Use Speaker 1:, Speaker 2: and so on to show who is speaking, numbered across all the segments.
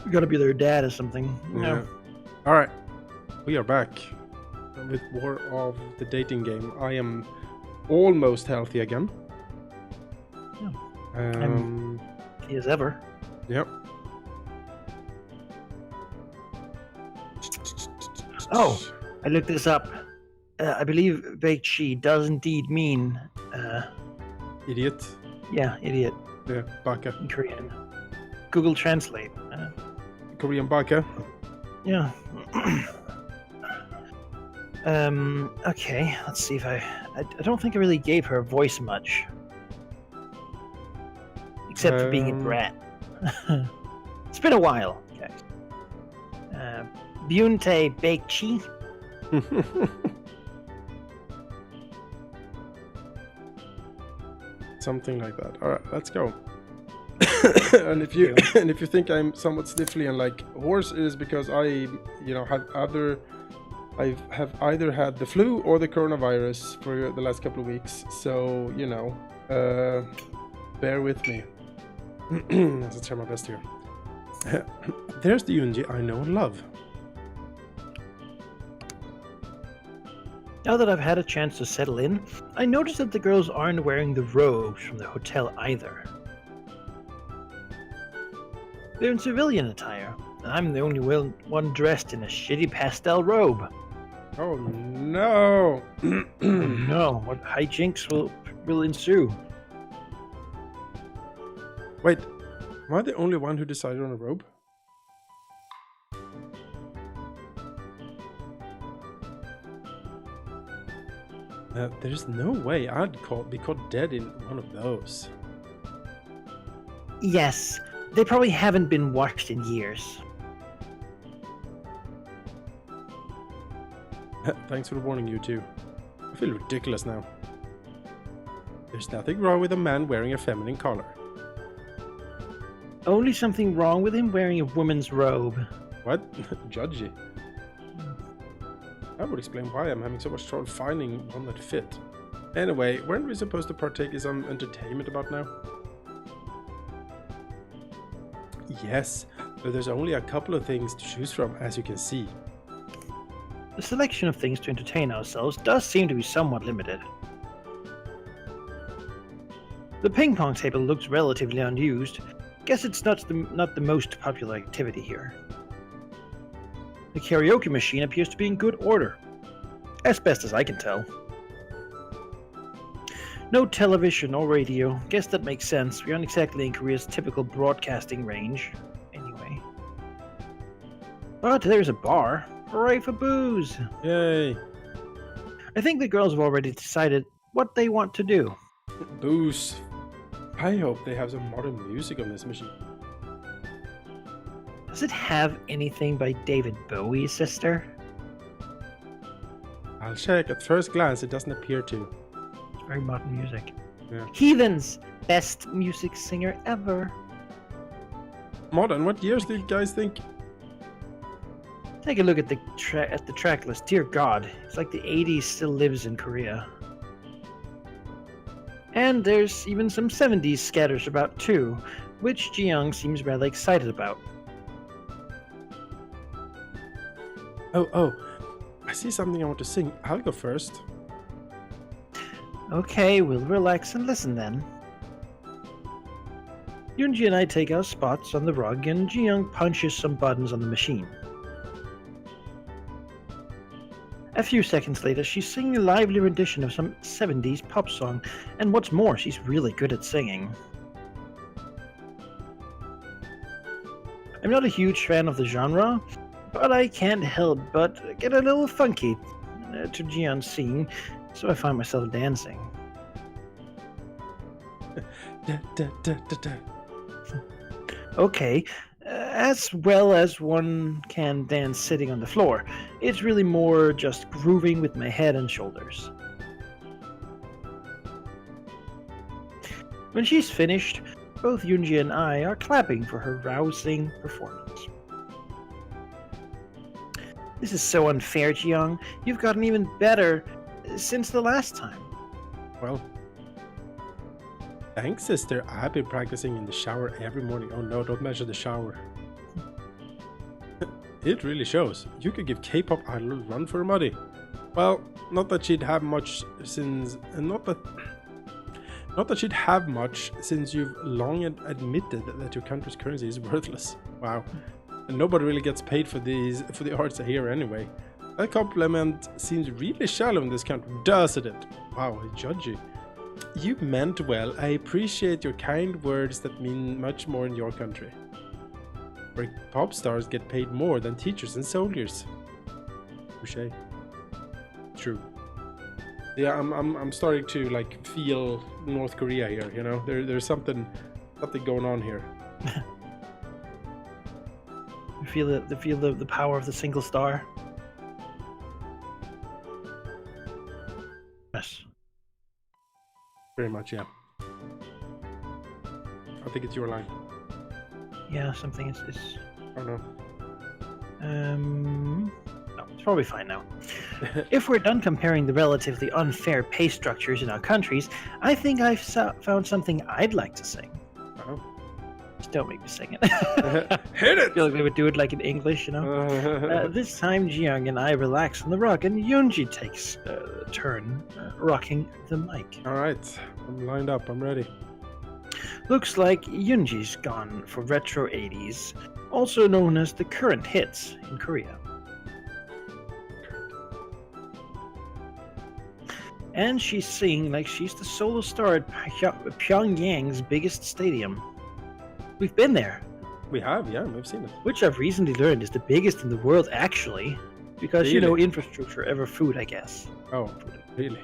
Speaker 1: You gotta be their dad or something.
Speaker 2: Yeah. All right, we are back with more of the dating game. I am almost healthy again.
Speaker 1: He as ever.
Speaker 2: Yep.
Speaker 1: Oh, I looked this up. I believe baked she does indeed mean
Speaker 2: Idiot.
Speaker 1: yeah, idiot
Speaker 2: Yeah, baka.
Speaker 1: in Korean. Google Translate.
Speaker 2: Korean baka.
Speaker 1: Yeah. Okay, let's see if I don't think I really gave her voice much. Except for being a brat. It's been a while, guys. Byuntae Baekchi.
Speaker 2: Something like that. All right, let's go. And if you think I'm somewhat sniffly and like hoarse, it is because I have either had the flu or the coronavirus for the last couple of weeks. So bear with me. Let's try my best here. There's the Yoonji I know and love.
Speaker 1: Now that I've had a chance to settle in, I noticed that the girls aren't wearing the robes from the hotel either. They're in civilian attire, and I'm the only one dressed in a shitty pastel robe.
Speaker 2: Oh no!
Speaker 1: No, what hijinks will ensue?
Speaker 2: Wait, am I the only one who decided on a robe? There's no way I'd be caught dead in one of those.
Speaker 1: Yes, they probably haven't been washed in years.
Speaker 2: Thanks for the warning, you two. I feel ridiculous now. There's nothing wrong with a man wearing a feminine collar.
Speaker 1: Only something wrong with him wearing a woman's robe.
Speaker 2: What? Judgy. That would explain why I'm having so much trouble finding one that fit. Anyway, weren't we supposed to partake in some entertainment about now? Yes, but there's only a couple of things to choose from, as you can see.
Speaker 1: The selection of things to entertain ourselves does seem to be somewhat limited. The ping pong table looks relatively unused. Guess it's not the most popular activity here. The karaoke machine appears to be in good order, as best as I can tell. No television or radio. Guess that makes sense. We aren't exactly in Korea's typical broadcasting range. Anyway. But there's a bar. Hooray for booze!
Speaker 2: Yay!
Speaker 1: I think the girls have already decided what they want to do.
Speaker 2: Booze. I hope they have some modern music on this machine.
Speaker 1: Does it have anything by David Bowie, sister?
Speaker 2: I'll check. At first glance, it doesn't appear to.
Speaker 1: It's very modern music.
Speaker 2: Yeah.
Speaker 1: Heathens! Best music singer ever.
Speaker 2: Modern? What years do you guys think?
Speaker 1: Take a look at the track list. Dear God, it's like the 80s still lives in Korea. And there's even some 70s scatters about too, which Jiyoung seems rather excited about.
Speaker 2: Oh, I see something I want to sing. I'll go first.
Speaker 1: Okay, we'll relax and listen then. Yoonji and I take our spots on the rug and Jiyoung punches some buttons on the machine. A few seconds later, she's singing a lively rendition of some 70s pop song, and what's more, she's really good at singing. I'm not a huge fan of the genre, but I can't help but get a little funky to Jiyoung's singing, so I find myself dancing. Okay, as well as one can dance sitting on the floor. It's really more just grooving with my head and shoulders. When she's finished, both Yoonji and I are clapping for her rousing performance. This is so unfair, Jiyoung. You've gotten even better since the last time.
Speaker 2: Well, thanks, sister. I've been practicing in the shower every morning. Oh no, don't mention the shower. It really shows. You could give K-pop idol a run for her money. Well, not that she'd have much since you've long admitted that your country's currency is worthless. Wow. And nobody really gets paid for the arts here anyway. That compliment seems really shallow in this country, doesn't it? Wow, judgy. You meant well. I appreciate your kind words that mean much more in your country, where pop stars get paid more than teachers and soldiers. Touché. True. Yeah, I'm starting to like feel North Korea here. You know, there's something going on here.
Speaker 1: You feel the power of the single star. Yes.
Speaker 2: Very much, yeah. I think it's your line.
Speaker 1: Yeah, something is.
Speaker 2: Oh no.
Speaker 1: No, it's probably fine now. If we're done comparing the relatively unfair pay structures in our countries, I think I've found something I'd like to sing.
Speaker 2: Oh.
Speaker 1: Just don't make me sing it.
Speaker 2: Hit it!
Speaker 1: I feel like they would do it like in English, you know. This time, Jiyoung and I relax on the rug, and Yoonji takes a turn rocking the mic.
Speaker 2: All right, I'm lined up. I'm ready.
Speaker 1: Looks like Yoonji's gone for retro 80s, also known as the current hits in Korea. And she's singing like she's the solo star at Pyongyang's biggest stadium. We've been there.
Speaker 2: We have, yeah, we've seen it.
Speaker 1: Which I've recently learned is the biggest in the world, actually. Because,
Speaker 2: Really?
Speaker 1: you know, infrastructure over food, I guess.
Speaker 2: Oh, really?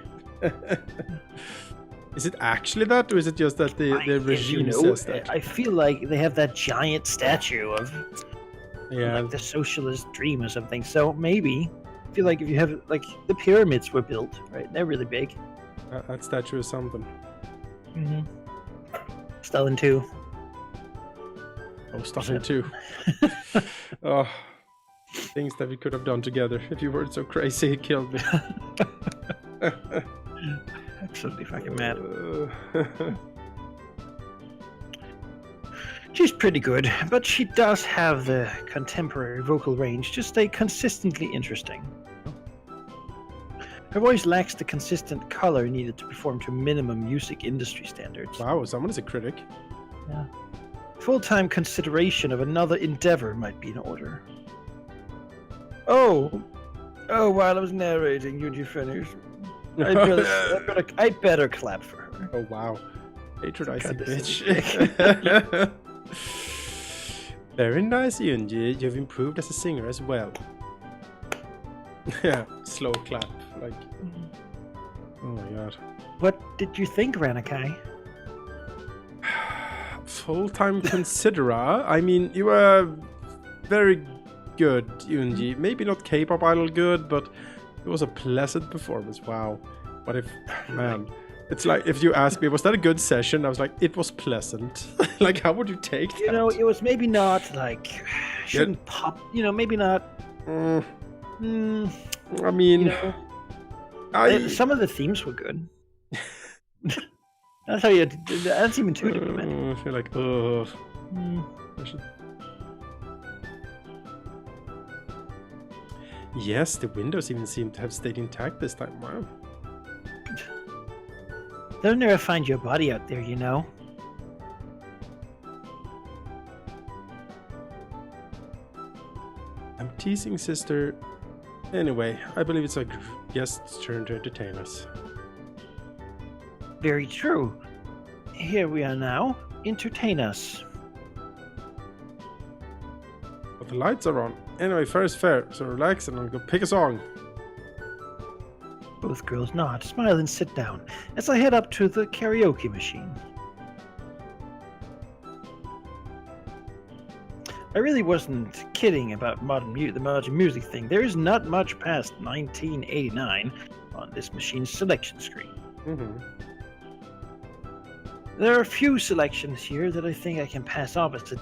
Speaker 2: Is it actually that, or is it just that the regime says that?
Speaker 1: I feel like they have that giant statue of
Speaker 2: Yeah.
Speaker 1: like the socialist dream or something. So maybe, I feel like if you have, like, the pyramids were built, right? They're really big.
Speaker 2: That statue is something.
Speaker 1: Mm-hmm. Stalin too.
Speaker 2: Oh, Stalin too. Oh, things that we could have done together. If you weren't so crazy, it killed me.
Speaker 1: Absolutely fucking mad. She's pretty good, but she does have the contemporary vocal range to stay consistently interesting. Her voice lacks the consistent color needed to perform to minimum music industry standards.
Speaker 2: Wow, someone is a critic.
Speaker 1: Yeah. Full-time consideration of another endeavor might be in order. Oh, while I was narrating, you finish. I'd better clap for her.
Speaker 2: Oh wow, patronizing
Speaker 1: God, this
Speaker 2: bitch. Very nice, Yoonji. You've improved as a singer as well. Yeah, slow clap, like. Oh my god.
Speaker 1: What did you think, Ranakai?
Speaker 2: Full-time considerer. I mean, you were very good, Yoonji. Maybe not K-pop idol good, but it was a pleasant performance. Wow. What if, man, it's like if you ask me, was that a good session? I was like, it was pleasant. Like, how would you take that?
Speaker 1: You know, it was maybe not like shouldn't pop. You know, maybe not.
Speaker 2: I mean,
Speaker 1: You know, some of the themes were good. That's how you. That's even too diplomatic.
Speaker 2: I feel like, I should... Yes, the windows even seem to have stayed intact this time. Wow.
Speaker 1: They'll never find your body out there, you know.
Speaker 2: I'm teasing, sister. Anyway, I believe it's our guest's turn to entertain us.
Speaker 1: Very true. Here we are now. Entertain us.
Speaker 2: But the lights are on. Anyway, fair is fair, so relax and I'll go pick a song.
Speaker 1: Both girls nod, smile, and sit down as I head up to the karaoke machine. I really wasn't kidding about the modern music thing. There is not much past 1989 on this machine's selection screen.
Speaker 2: Mm-hmm.
Speaker 1: There are a few selections here that I think I can pass off as a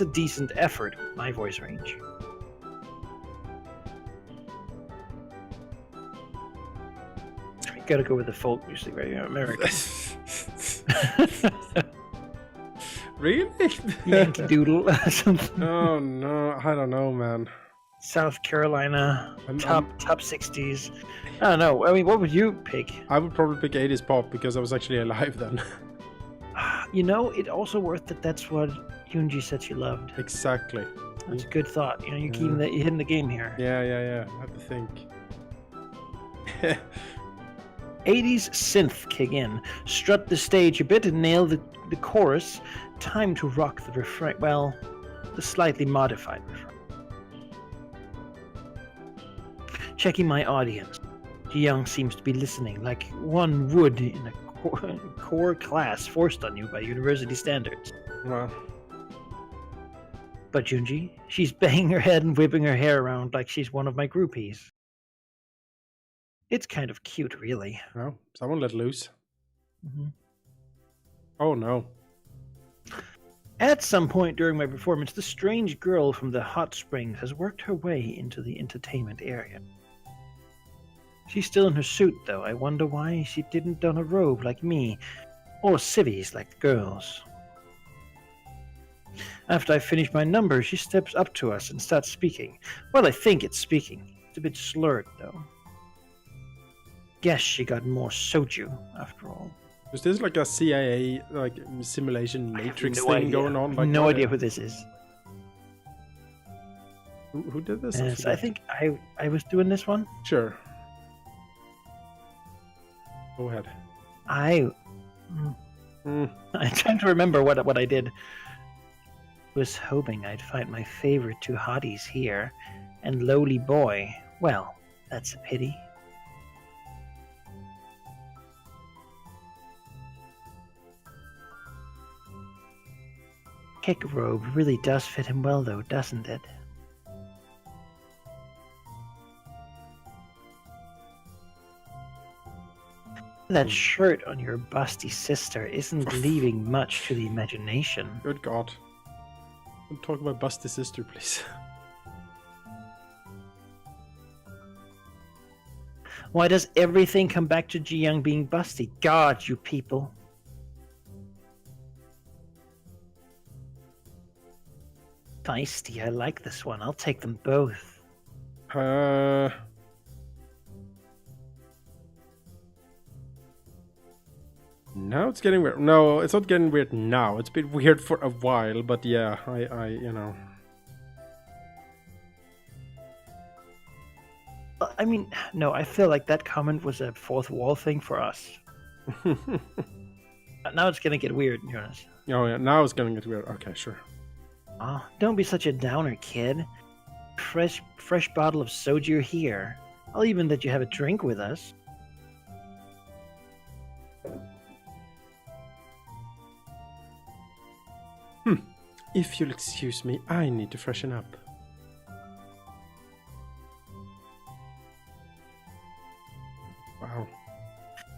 Speaker 1: decent effort with my voice range. I gotta go with the folk music, right? American.
Speaker 2: Really?
Speaker 1: Yankee Doodle, something.
Speaker 2: Oh no, I don't know, man.
Speaker 1: South Carolina,
Speaker 2: I'm-
Speaker 1: top 60s. I don't know. I mean, what would you pick?
Speaker 2: I would probably pick 80s pop because I was actually alive then.
Speaker 1: You know, it also worth that that's what Yoonji said she loved.
Speaker 2: Exactly.
Speaker 1: That's a good thought. You know, you're keeping you're hitting the game here.
Speaker 2: Yeah. I have to think.
Speaker 1: 80s synth kick in. Strut the stage a bit and nail the chorus. Time to rock the refrain. Well, the slightly modified refrain. Checking my audience. Ji-young seems to be listening like one would in a core class forced on you by university standards.
Speaker 2: Well,
Speaker 1: But Junji, she's banging her head and whipping her hair around like she's one of my groupies. It's kind of cute, really.
Speaker 2: no, someone let loose.
Speaker 1: Mhm.
Speaker 2: Oh no.
Speaker 1: At some point during my performance, the strange girl from the hot springs has worked her way into the entertainment area. She's still in her suit, though. I wonder why she didn't don a robe like me, or civvies like the girls. After I finish my number, she steps up to us and starts speaking. Well, I think it's speaking. It's a bit slurred, though. Guess she got more soju, after all.
Speaker 2: Is this like a CIA simulation matrix thing going on? Like,
Speaker 1: no idea who this is.
Speaker 2: Who did this?
Speaker 1: So I think I was doing this one.
Speaker 2: Sure. Go ahead.
Speaker 1: I'm trying to remember what I did. Was hoping I'd find my favorite two hotties here, and lowly boy. Well, that's a pity. Kick robe really does fit him well, though, doesn't it? That shirt on your busty sister isn't leaving much to the imagination.
Speaker 2: Good God. Don't talk about Busty sister, please.
Speaker 1: Why does everything come back to Ji-young being busty? God, you people. Feisty, I like this one. I'll take them both.
Speaker 2: Now it's getting weird. No, it's not getting weird now. It's been weird for a while, but yeah, you know.
Speaker 1: I mean, no, I feel like that comment was a fourth wall thing for us. Now it's gonna get weird, Jonas.
Speaker 2: Oh yeah, now it's gonna get weird. Okay, sure.
Speaker 1: Oh, don't be such a downer, kid. Fresh bottle of soju here. I'll even let you have a drink with us.
Speaker 2: If you'll excuse me, I need to freshen up. Wow.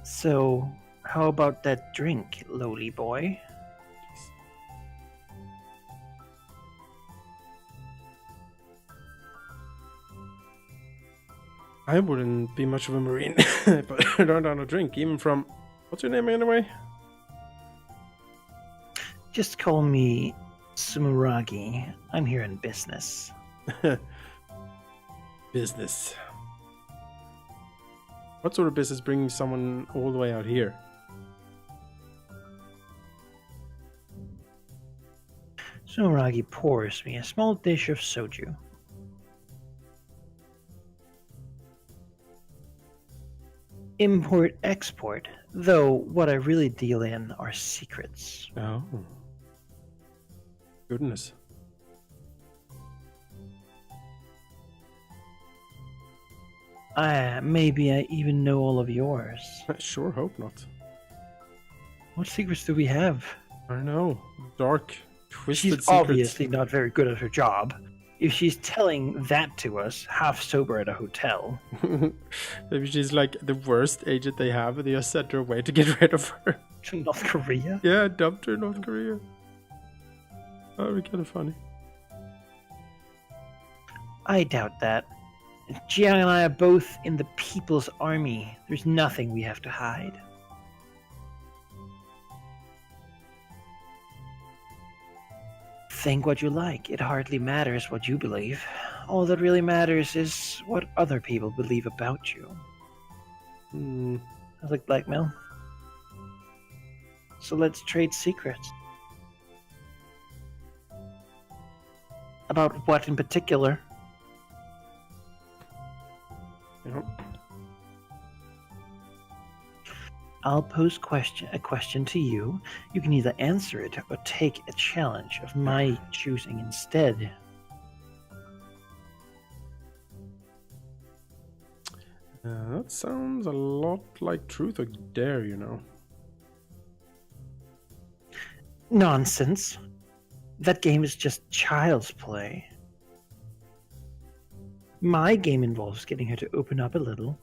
Speaker 1: So, how about that drink, lowly boy?
Speaker 2: I wouldn't be much of a marine if I don't want a drink, even from... What's your name anyway?
Speaker 1: Just call me Sumuragi. I'm here in business.
Speaker 2: Business. What sort of business brings someone all the way out here?
Speaker 1: Sumuragi pours me a small dish of soju. Import-export, though what I really deal in are secrets.
Speaker 2: Oh. Goodness.
Speaker 1: Maybe I even know all of yours.
Speaker 2: I sure hope not.
Speaker 1: What secrets do we have?
Speaker 2: I don't know. Dark, twisted
Speaker 1: She's
Speaker 2: secrets.
Speaker 1: obviously not very good at her job. If she's telling that to us, half sober at a hotel.
Speaker 2: Maybe she's like the worst agent they have, and they just sent her away to get rid of her.
Speaker 1: To North Korea?
Speaker 2: Yeah, dumped her in North Korea. That would be kind of funny.
Speaker 1: I doubt that. Jiang and I are both in the People's Army. There's nothing we have to hide. Think what you like. It hardly matters what you believe. All that really matters is what other people believe about you. Sounds like blackmail. So let's trade secrets. About what in particular?
Speaker 2: Yep.
Speaker 1: I'll pose a question to you. You can either answer it or take a challenge of my choosing instead.
Speaker 2: That sounds a lot like Truth or Dare, you know.
Speaker 1: Nonsense. That game is just child's play. My game involves getting her to open up a little.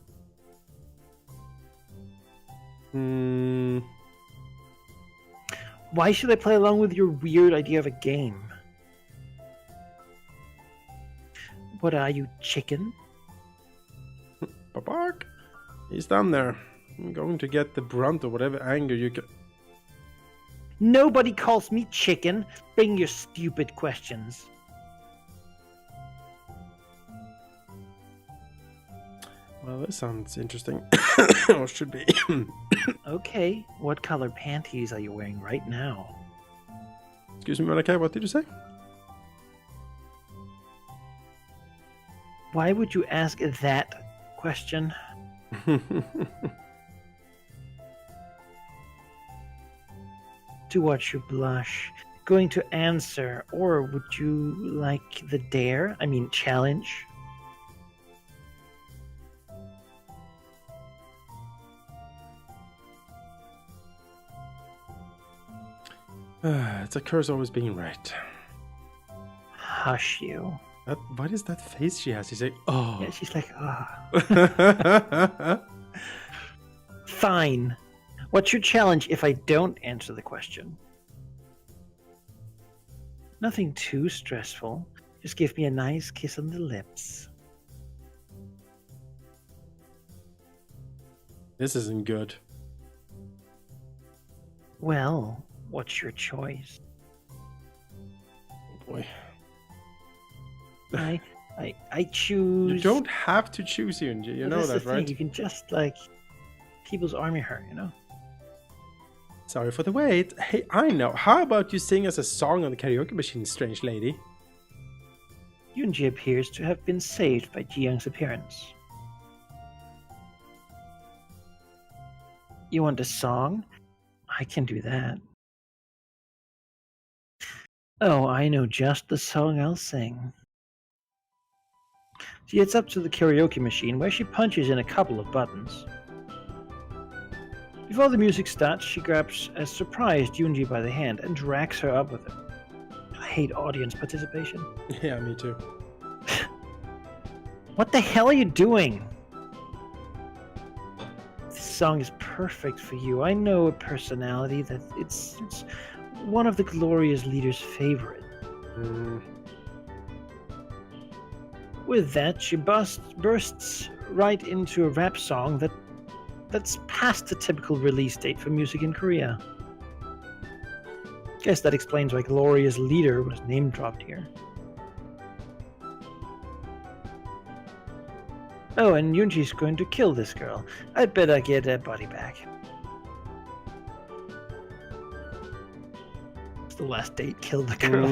Speaker 1: Why should I play along with your weird idea of a game? What are you, chicken?
Speaker 2: Babark, he's down there. I'm going to get the brunt of whatever anger you can.
Speaker 1: Nobody calls me chicken. Bring your stupid questions.
Speaker 2: Well, this sounds interesting. Or should be.
Speaker 1: Okay, what color panties are you wearing right now?
Speaker 2: Excuse me, Malachi, what did you say?
Speaker 1: Why would you ask that question? To watch you blush. Going to answer, or would you like the dare? I mean, challenge?
Speaker 2: It's a curse always being right.
Speaker 1: Hush you.
Speaker 2: What is that face she has? She's like, oh.
Speaker 1: Yeah, she's like, ah. Fine. What's your challenge if I don't answer the question? Nothing too stressful. Just give me a nice kiss on the lips.
Speaker 2: This isn't good.
Speaker 1: Well, what's your choice?
Speaker 2: Oh boy.
Speaker 1: I choose.
Speaker 2: You don't have to choose, Yunji. You know that, right?
Speaker 1: You can just, like, People's Army her, you know?
Speaker 2: Sorry for the wait. Hey, I know. How about you sing us a song on the karaoke machine, strange lady?
Speaker 1: Yunji appears to have been saved by Jiyoung's appearance. You want a song? I can do that. Oh, I know just the song I'll sing. She gets up to the karaoke machine where she punches in a couple of buttons. Before the music starts, she grabs a surprised Yunji by the hand and drags her up with her. I hate audience participation.
Speaker 2: Yeah, me too.
Speaker 1: What the hell are you doing? This song is perfect for you. I know a personality that it's one of the glorious leader's favorite. With that, she bursts right into a rap song that's past the typical release date for music in Korea. Guess that explains why Glorious Leader was name dropped here. Oh, and Yunji's going to kill this girl. I'd better get her body back. It's the last date, kill the girl.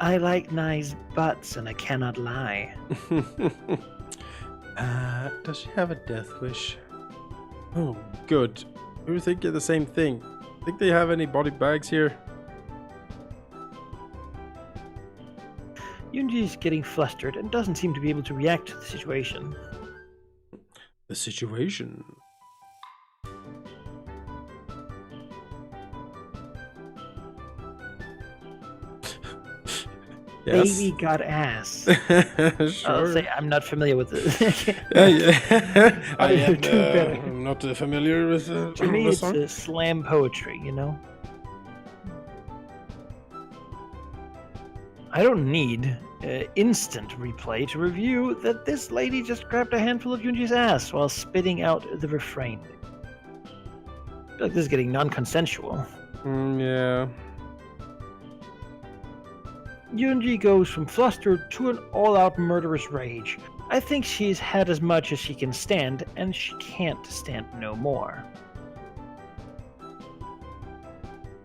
Speaker 1: I like nice butts and I cannot lie.
Speaker 2: Does she have a death wish? Oh, good. We were thinking the same thing. Think they have any body bags here?
Speaker 1: Yunji is getting flustered and doesn't seem to be able to react to the situation.
Speaker 2: The situation? Yes.
Speaker 1: Baby got ass.
Speaker 2: Sure.
Speaker 1: I'll say I'm not familiar with this.
Speaker 2: Yeah. I'm not familiar with
Speaker 1: to me,
Speaker 2: the
Speaker 1: it's
Speaker 2: song.
Speaker 1: slam poetry, you know? I don't need instant replay to review that this lady just grabbed a handful of Yunji's ass while spitting out the refrain. I feel like this is getting non-consensual.
Speaker 2: Yeah.
Speaker 1: Yunji goes from flustered to an all-out murderous rage. I think she's had as much as she can stand, and she can't stand no more.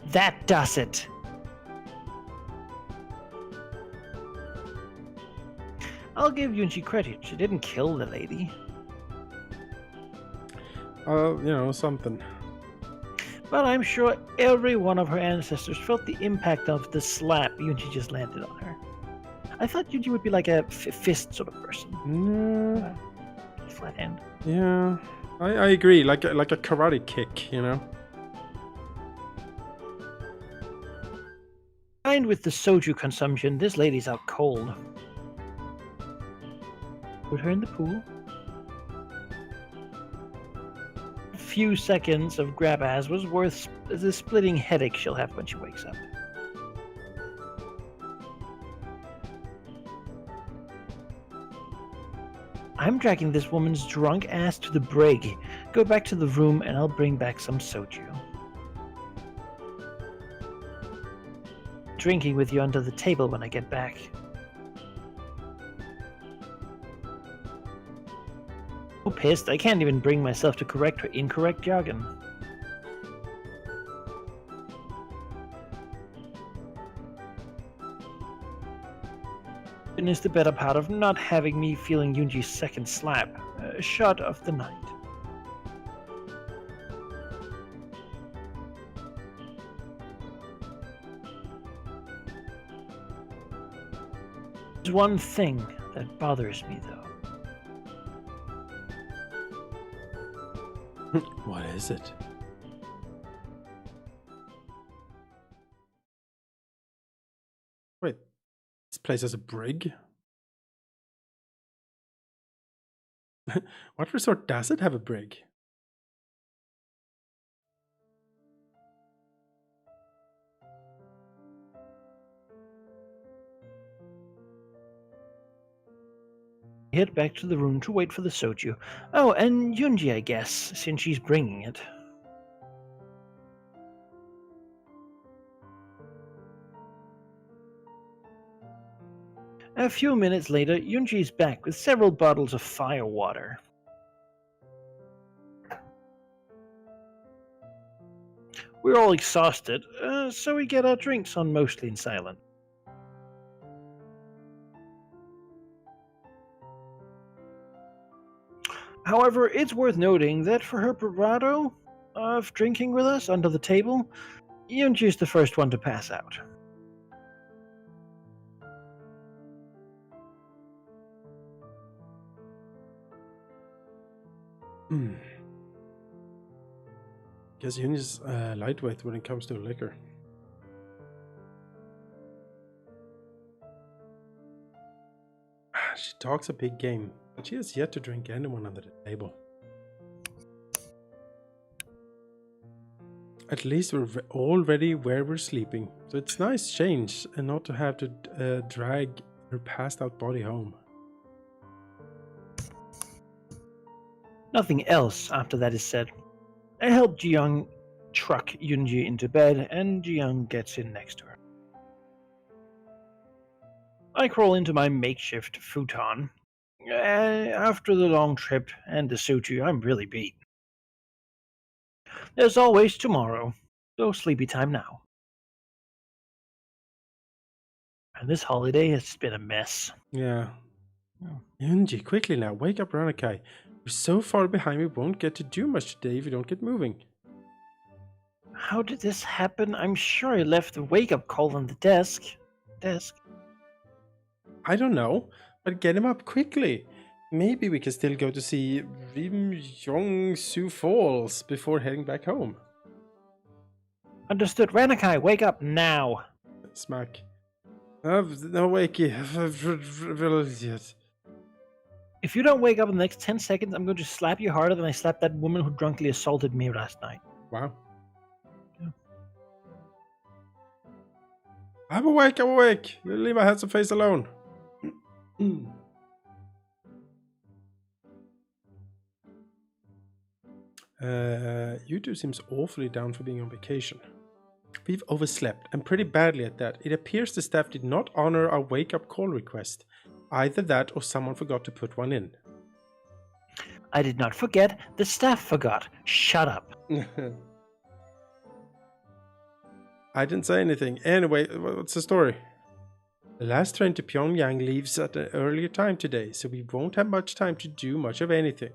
Speaker 1: That does it! I'll give Yunji credit, she didn't kill the lady.
Speaker 2: You know, something.
Speaker 1: But I'm sure every one of her ancestors felt the impact of the slap Yunji just landed on her. I thought Yunji would be like a fist sort of person.
Speaker 2: No.
Speaker 1: Flat hand.
Speaker 2: Yeah. I agree, like a karate kick, you know?
Speaker 1: Combined with the soju consumption, this lady's out cold. Put her in the pool. A few seconds of grab ass was worth the splitting headache she'll have when she wakes up. I'm dragging this woman's drunk ass to the brig. Go back to the room and I'll bring back some soju. Drinking with you under the table when I get back. So pissed, I can't even bring myself to correct her incorrect jargon. Is the better part of not having me feeling Yunji's second slap. A shot of the night. There's one thing that bothers me, though.
Speaker 2: What is it? Wait, this place has a brig? What resort does it have a brig?
Speaker 1: Head back to the room to wait for the soju. Oh, and Yunji, I guess, since she's bringing it. A few minutes later, Yunji's back with several bottles of fire water. We're all exhausted, so we get our drinks on mostly in silence. However, it's worth noting that for her bravado of drinking with us under the table, Yunji is the first one to pass out.
Speaker 2: Guess Yunji's lightweight when it comes to liquor. She talks a big game, but she has yet to drink anyone under the table. At least we're already where we're sleeping, so it's nice change and not to have to drag her passed out body home.
Speaker 1: Nothing else after that is said. I help Jiyoung truck Yunji into bed, and Jiyoung gets in next to her. I crawl into my makeshift futon. After the long trip and the soju, I'm really beat. There's always tomorrow, so sleepy time now. And this holiday has been a mess.
Speaker 2: Yeah.
Speaker 1: Oh.
Speaker 2: Yunji, quickly now, wake up Ranakai. We're so far behind we won't get to do much today if you don't get moving.
Speaker 1: How did this happen? I'm sure I left the wake-up call on the desk.
Speaker 2: I don't know, but get him up quickly. Maybe we can still go to see Rim Yong Su Falls before heading back home.
Speaker 1: Understood. Ranakai, wake up now.
Speaker 2: Smack. No wakey. Yet.
Speaker 1: If you don't wake up in the next 10 seconds, I'm going to slap you harder than I slapped that woman who drunkenly assaulted me last night.
Speaker 2: Wow.
Speaker 1: Yeah.
Speaker 2: I'm awake. You leave my handsome face alone. You two seems awfully down for being on vacation. we've overslept, and pretty badly at that. It appears the staff did not honor our wake-up call request. Either that or someone forgot to put one in.
Speaker 1: I did not forget. The staff forgot. Shut up.
Speaker 2: I didn't say anything. Anyway, what's the story? The last train to Pyongyang leaves at an earlier time today, so we won't have much time to do much of anything.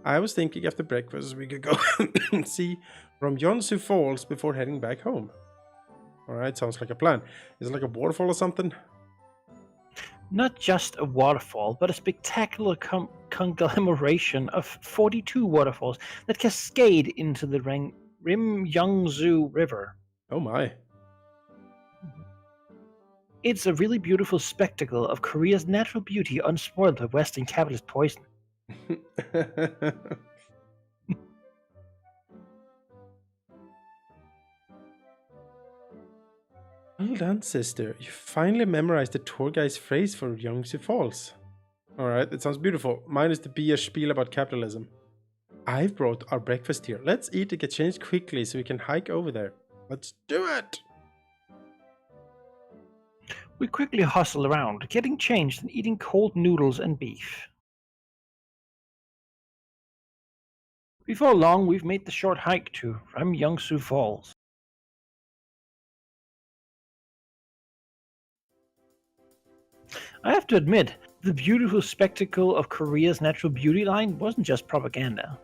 Speaker 2: I was thinking after breakfast we could go and see Ryongsu Falls before heading back home. Alright, sounds like a plan. Is it like a waterfall or something?
Speaker 1: Not just a waterfall, but a spectacular conglomeration of 42 waterfalls that cascade into the Ryongsu River.
Speaker 2: Oh my.
Speaker 1: It's a really beautiful spectacle of Korea's natural beauty unspoiled by Western capitalist poison.
Speaker 2: Well done, sister. You finally memorized the tour guide's phrase for Ryongsu Falls. Alright, it sounds beautiful. Mine is the BS spiel about capitalism. I've brought our breakfast here. Let's eat and get changed quickly so we can hike over there. Let's do it!
Speaker 1: We quickly hustle around, getting changed and eating cold noodles and beef. Before long, we've made the short hike to Ryongsu Falls. I have to admit, the beautiful spectacle of Korea's natural beauty line wasn't just propaganda.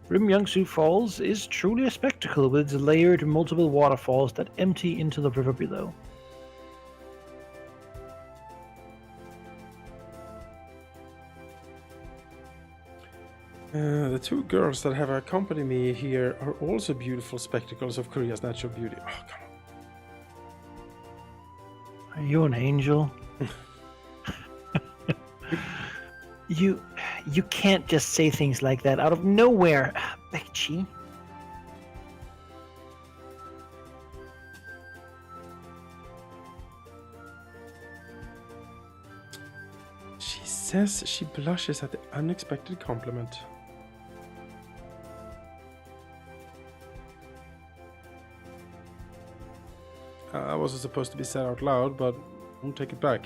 Speaker 1: Ryongsu Falls is truly a spectacle with its layered multiple waterfalls that empty into the river below.
Speaker 2: The two girls that have accompanied me here are also beautiful spectacles of Korea's natural beauty. Oh, come on.
Speaker 1: Are you an angel? You can't just say things like that out of nowhere, Becky.
Speaker 2: She says she blushes at the unexpected compliment. I wasn't supposed to be said out loud, but I won't take it back.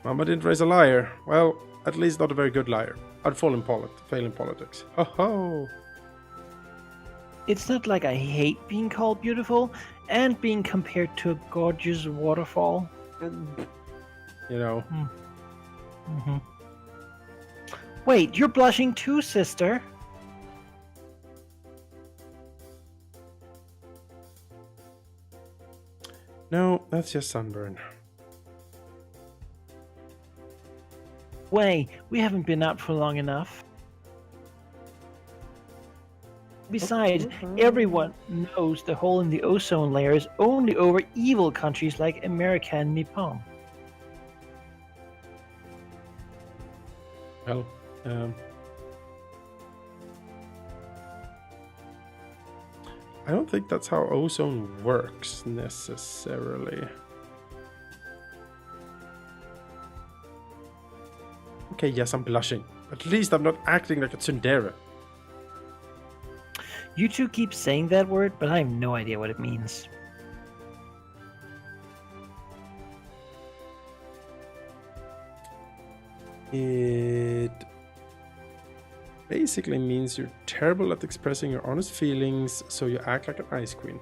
Speaker 2: Mama didn't raise a liar. Well, at least not a very good liar. I'd fail in politics. Ho ho!
Speaker 1: It's not like I hate being called beautiful and being compared to a gorgeous waterfall.
Speaker 2: You know.
Speaker 1: Mm-hmm. Wait, you're blushing too, sister.
Speaker 2: No, that's just sunburn.
Speaker 1: Wait, we haven't been out for long enough. Besides, everyone knows the hole in the ozone layer is only over evil countries like America and Nippon.
Speaker 2: Well, I don't think that's how ozone works necessarily. Okay, yes, I'm blushing. At least I'm not acting like a tsundere.
Speaker 1: You two keep saying that word, but I have no idea what it means.
Speaker 2: It basically means you're terrible at expressing your honest feelings, so you act like an ice queen.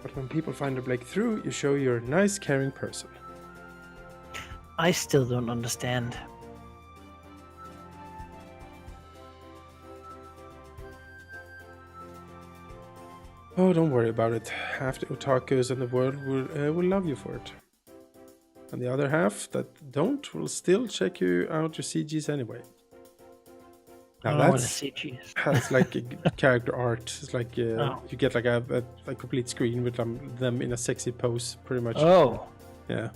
Speaker 2: But when people find a breakthrough, you show you're a nice, caring person.
Speaker 1: I still don't understand.
Speaker 2: Oh, don't worry about it. Half the otakus in the world will love you for it. And the other half that don't will still check you out your CGs anyway. Now that's like a character art. It's like you get like a complete screen with them in a sexy pose, pretty much.
Speaker 1: Oh.
Speaker 2: Yeah.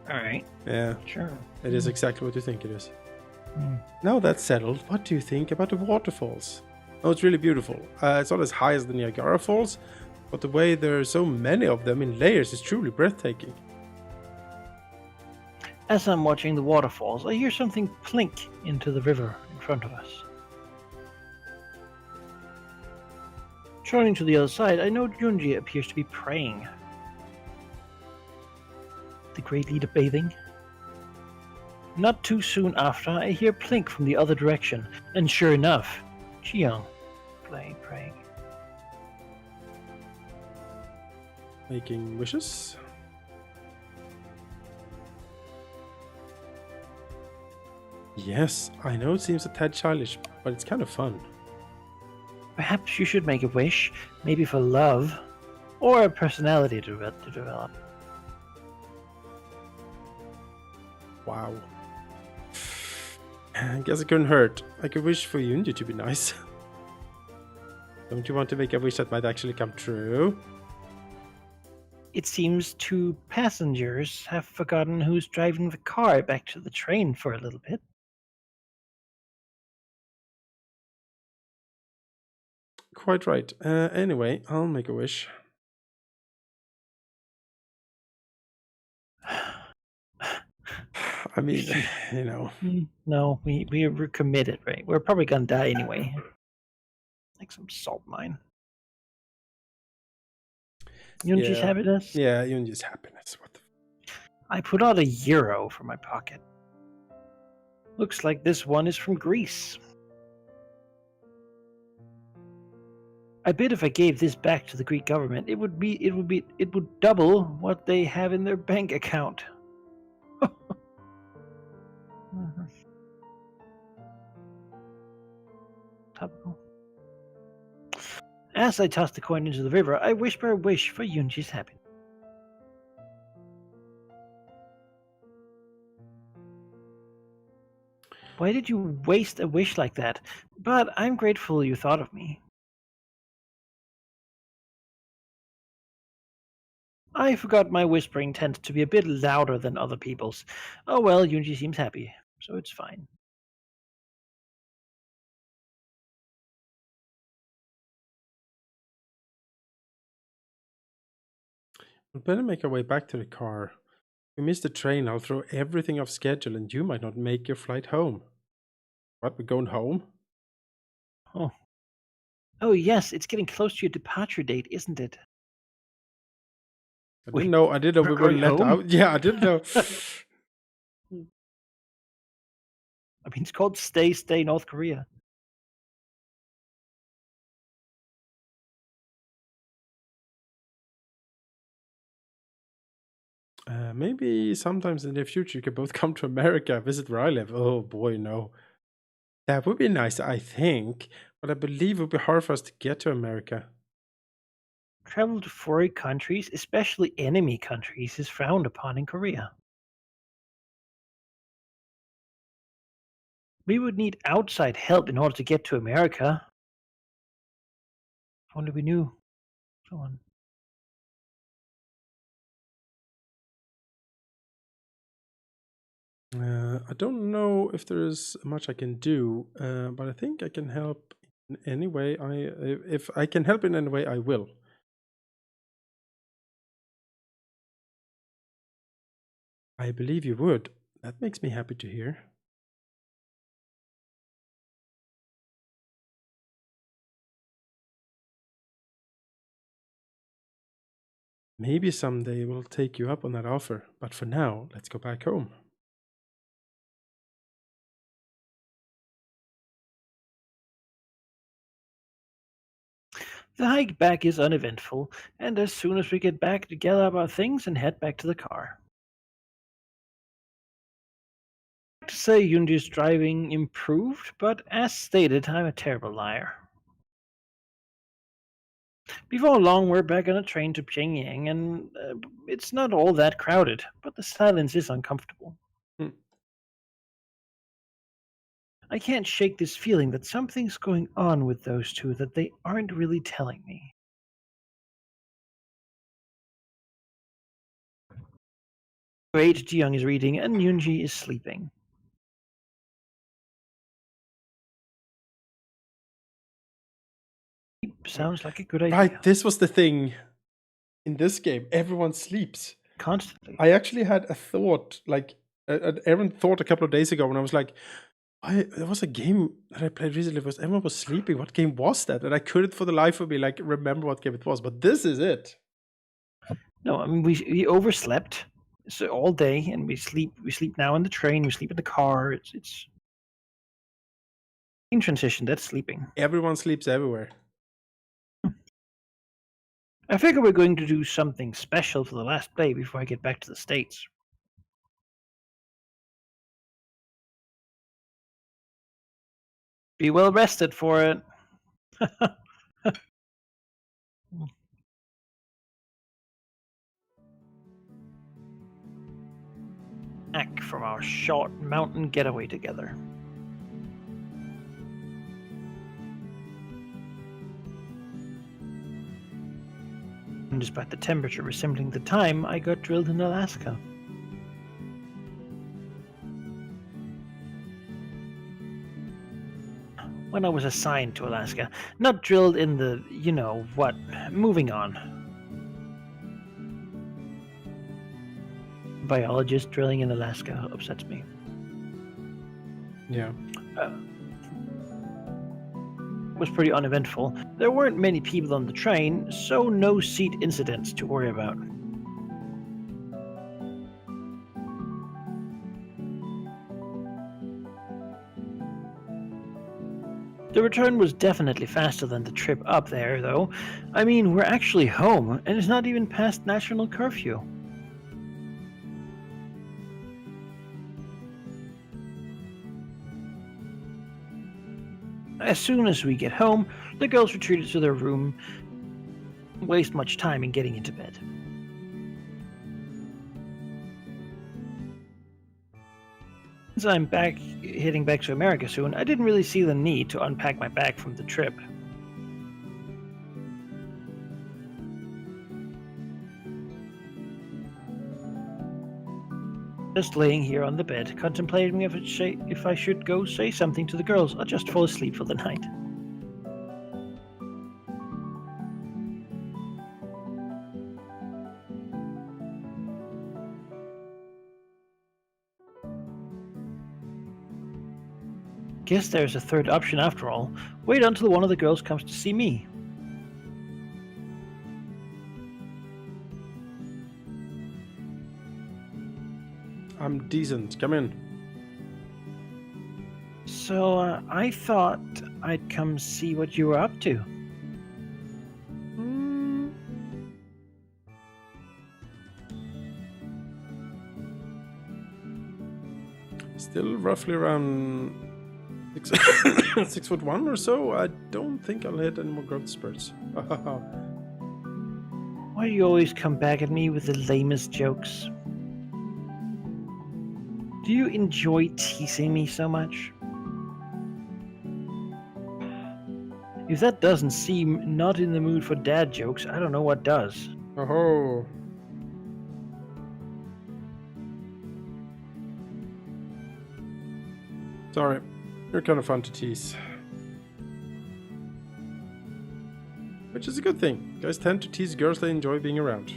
Speaker 1: Alright.
Speaker 2: Yeah.
Speaker 1: Sure.
Speaker 2: It is exactly what you think it is. Now that's settled, what do you think about the waterfalls? Oh, it's really beautiful. It's not as high as the Niagara Falls, but the way there are so many of them in layers is truly breathtaking.
Speaker 1: As I'm watching the waterfalls, I hear something plink into the river in front of us. Turning to the other side, I know Junji appears to be praying. The great leader bathing. Not too soon after, I hear plink from the other direction, and sure enough, Jiyoung praying.
Speaker 2: Making wishes. Yes, I know it seems a tad childish, but it's kind of fun.
Speaker 1: Perhaps you should make a wish, maybe for love, or a personality to develop.
Speaker 2: Wow. I guess it couldn't hurt. I could wish for Yunji to be nice. Don't you want to make a wish that might actually come true?
Speaker 1: It seems two passengers have forgotten who's driving the car back to the train for a little bit.
Speaker 2: Quite right. Anyway, I'll make a wish. I mean, you know.
Speaker 1: No, we're committed, right? We're probably gonna die anyway. Like some salt mine. Yunji's happiness?
Speaker 2: Yeah, Yunji's happiness. What the
Speaker 1: I put out €1 from my pocket. Looks like this one is from Greece. I bet if I gave this back to the Greek government, it would double what they have in their bank account. Topical. As I toss the coin into the river, I whisper a wish for Yunji's happiness. Why did you waste a wish like that? But I'm grateful you thought of me. I forgot my whispering tends to be a bit louder than other people's. Oh well, Yunji seems happy, so it's fine.
Speaker 2: We better make our way back to the car. If we miss the train, I'll throw everything off schedule and you might not make your flight home. What, we're going home?
Speaker 1: Oh yes, it's getting close to your departure date, isn't it?
Speaker 2: I didn't know we were let out. Yeah, I didn't know.
Speaker 1: I mean, it's called Stay North Korea.
Speaker 2: Maybe sometimes in the future you could both come to America, visit where I live. Oh boy, no. That would be nice, I think, but I believe it would be hard for us to get to America.
Speaker 1: Travel to foreign countries, especially enemy countries, is frowned upon in Korea. We would need outside help in order to get to America. If only we knew someone.
Speaker 2: I don't know if there is much I can do, but I think I can help in any way. If I can help in any way, I will. I believe you would. That makes me happy to hear. Maybe someday we'll take you up on that offer, but for now, let's go back home.
Speaker 1: The hike back is uneventful, and as soon as we get back to gather up our things and head back to the car. To say Yunji's driving improved, but as stated, I'm a terrible liar. Before long, we're back on a train to Pyongyang, and it's not all that crowded, but the silence is uncomfortable. I can't shake this feeling that something's going on with those two that they aren't really telling me. Great, Jiyoung is reading, and Yunji is sleeping. Sounds like a good idea.
Speaker 2: Right, this was the thing in this game. Everyone sleeps.
Speaker 1: Constantly.
Speaker 2: I actually had a thought, like Aaron thought a couple of days ago when I was like, there was a game that I played recently. Everyone was sleeping. What game was that? And I couldn't for the life of me like remember what game it was. But this is it.
Speaker 1: No, I mean we overslept so all day, and we sleep now in the train. We sleep in the car. It's in transition. That's sleeping.
Speaker 2: Everyone sleeps everywhere.
Speaker 1: I figure we're going to do something special for the last day before I get back to the States. Be well rested for it. Back from our short mountain getaway together. And despite the temperature resembling the time I got drilled in Alaska. When I was assigned to Alaska, not drilled in the, you know what. Moving on. Biologist drilling in Alaska upsets me.
Speaker 2: Yeah.
Speaker 1: Was pretty uneventful. There weren't many people on the train, so no seat incidents to worry about. The return was definitely faster than the trip up there, though. I mean, we're actually home, and it's not even past national curfew. As soon as we get home, the girls retreated to their room, waste much time in getting into bed. Since I'm heading back to America soon, I didn't really see the need to unpack my bag from the trip. Just laying here on the bed, contemplating if I should go say something to the girls or just fall asleep for the night. Guess there's a third option after all. Wait until one of the girls comes to see me.
Speaker 2: I'm decent. Come in.
Speaker 1: So, I thought I'd come see what you were up to.
Speaker 2: Still roughly around 6'1" or so. I don't think I'll hit any more growth spurts.
Speaker 1: Why do you always come back at me with the lamest jokes? Do you enjoy teasing me so much? If that doesn't seem not in the mood for dad jokes, I don't know what does.
Speaker 2: Oh. Sorry, you're kind of fun to tease. Which is a good thing. Guys tend to tease girls they enjoy being around.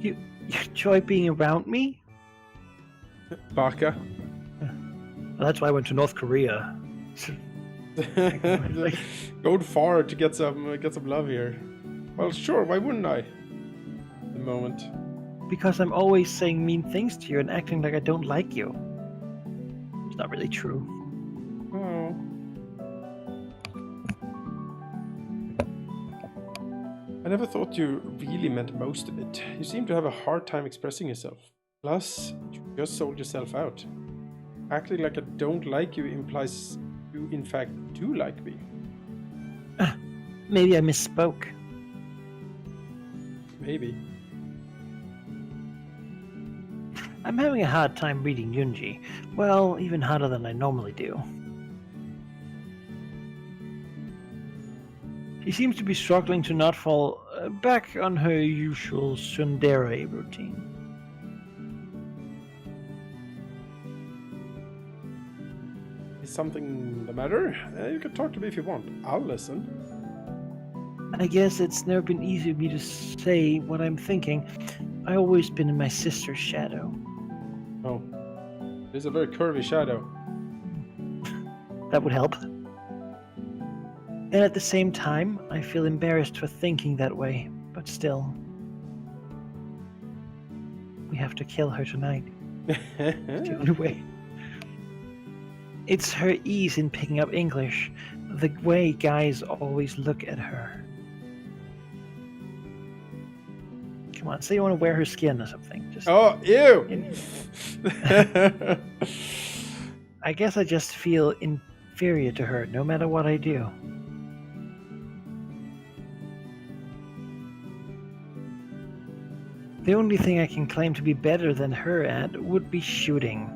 Speaker 1: You enjoy being around me?
Speaker 2: Baka.
Speaker 1: Well, that's why I went to North Korea.
Speaker 2: Going far to get some love here. Well, sure, why wouldn't I? At the moment.
Speaker 1: Because I'm always saying mean things to you and acting like I don't like you. It's not really true.
Speaker 2: Oh. I never thought you really meant most of it. You seem to have a hard time expressing yourself. Plus, you just sold yourself out. Acting like I don't like you implies you in fact do like me.
Speaker 1: Maybe I misspoke.
Speaker 2: Maybe.
Speaker 1: I'm having a hard time reading Yunji. Well, even harder than I normally do. She seems to be struggling to not fall back on her usual tsundere routine.
Speaker 2: Is something the matter? You can talk to me if you want. I'll listen.
Speaker 1: I guess it's never been easy for me to say what I'm thinking. I've always been in my sister's shadow.
Speaker 2: Oh. It's a very curvy shadow.
Speaker 1: That would help. And at the same time, I feel embarrassed for thinking that way, but still. We have to kill her tonight. It's the only way. It's her ease in picking up English, the way guys always look at her. Come on, say you want to wear her skin or something. Just,
Speaker 2: Oh, ew!
Speaker 1: I guess I just feel inferior to her no matter what I do. The only thing I can claim to be better than her at would be shooting.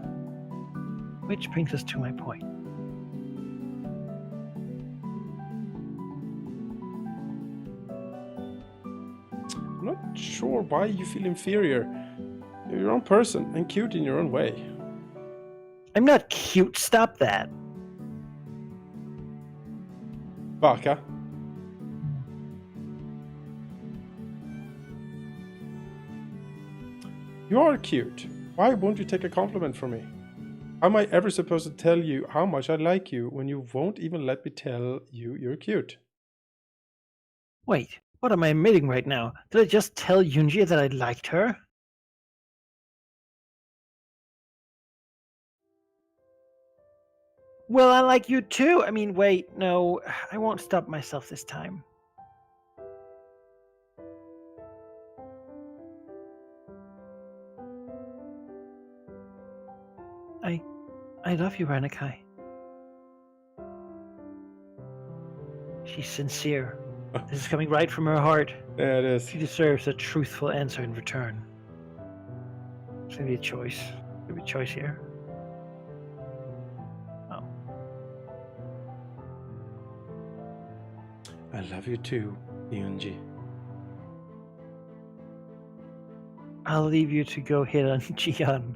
Speaker 1: Which brings us to my point.
Speaker 2: I'm not sure why you feel inferior. You're your own person and cute in your own way.
Speaker 1: I'm not cute, stop that.
Speaker 2: Baka. You are cute. Why won't you take a compliment from me? How am I ever supposed to tell you how much I like you when you won't even let me tell you you're cute?
Speaker 1: Wait, what am I admitting right now? Did I just tell Yunji that I liked her? Well, I like you too. I mean, wait, no, I won't stop myself this time. I love you, Ranakai. She's sincere. This is coming right from her heart.
Speaker 2: There it is.
Speaker 1: She deserves a truthful answer in return. There's gonna be a choice. There's gonna be a choice here. Oh.
Speaker 2: I love you too, Yunji.
Speaker 1: I'll leave you to go hit on Jian.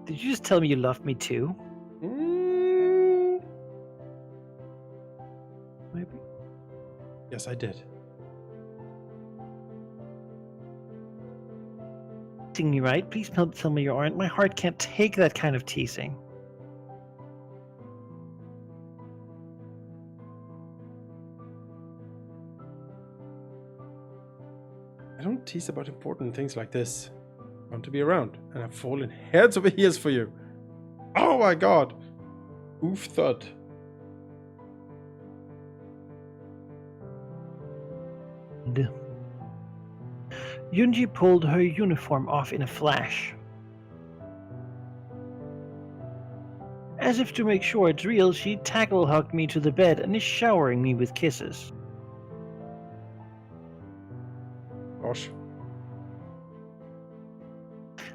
Speaker 1: Did you just tell me you loved me too? Maybe.
Speaker 2: Yes, I did.
Speaker 1: Teasing me, right? Please don't tell me you aren't. My heart can't take that kind of teasing.
Speaker 2: I don't tease about important things like this. I want to be around, and I've fallen heads over heels for you. Oh my god! Oof thud.
Speaker 1: Yunji pulled her uniform off in a flash. As if to make sure it's real, she tackle-hugged me to the bed and is showering me with kisses.
Speaker 2: Gosh.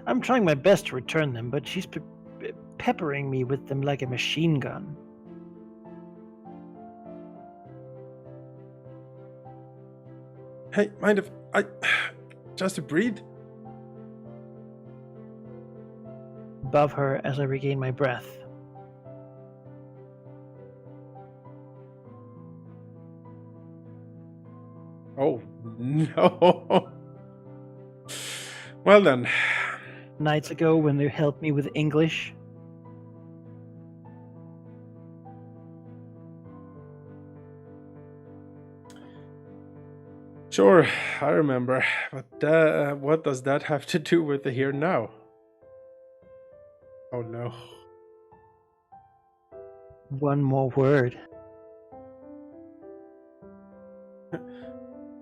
Speaker 1: I'm trying my best to return them, but she's peppering me with them like a machine gun.
Speaker 2: Hey, mind if I... just to breathe?
Speaker 1: Above her as I regain my breath.
Speaker 2: Oh, no. Well then.
Speaker 1: Nights ago when they helped me with English.
Speaker 2: Sure, I remember. But what does that have to do with the here now? Oh no.
Speaker 1: One more word.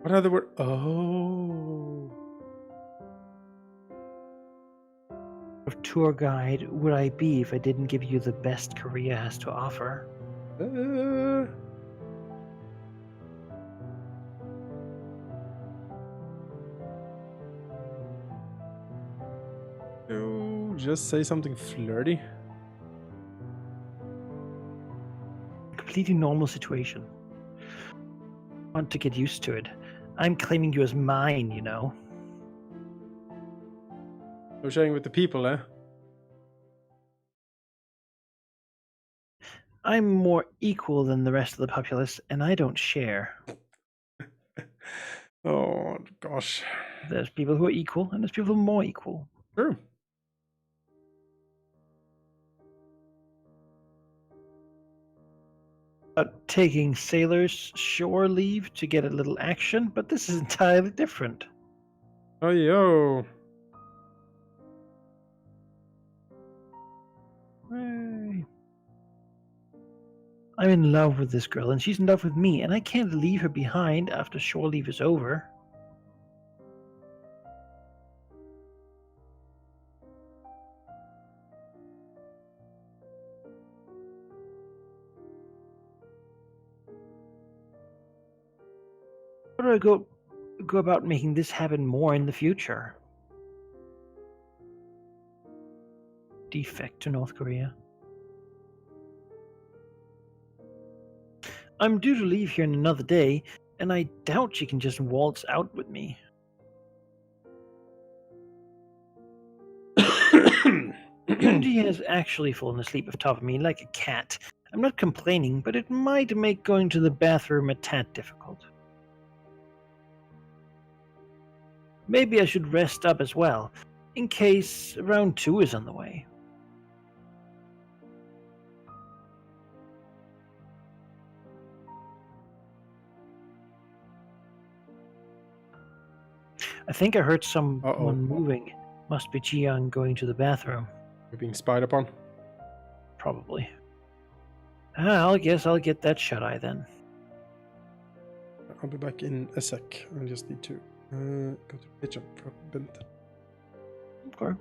Speaker 2: What other word? Oh.
Speaker 1: What tour guide would I be if I didn't give you the best Korea has to offer?
Speaker 2: Oh, just say something flirty.
Speaker 1: Completely normal situation. Want to get used to it. I'm claiming you as mine, you know.
Speaker 2: No sharing with the people, eh?
Speaker 1: I'm more equal than the rest of the populace, and I don't share.
Speaker 2: Oh gosh.
Speaker 1: There's people who are equal, and there's people who are more equal.
Speaker 2: True.
Speaker 1: Taking sailors shore leave to get a little action, but this is entirely different.
Speaker 2: Oh yo.
Speaker 1: Hooray. I'm in love with this girl, and she's in love with me, and I can't leave her behind after shore leave is over. How do I go about making this happen more in the future? Defect to North Korea. I'm due to leave here in another day, and I doubt she can just waltz out with me. She has actually fallen asleep atop of me like a cat. I'm not complaining, but it might make going to the bathroom a tad difficult. Maybe I should rest up as well, in case round 2 is on the way. I think I heard someone moving. Must be Jiyoung going to the bathroom.
Speaker 2: You're being spied upon.
Speaker 1: Probably. I guess I'll get that shut-eye then.
Speaker 2: I'll be back in a sec. I just need to go to the kitchen for a bit.
Speaker 1: Okay.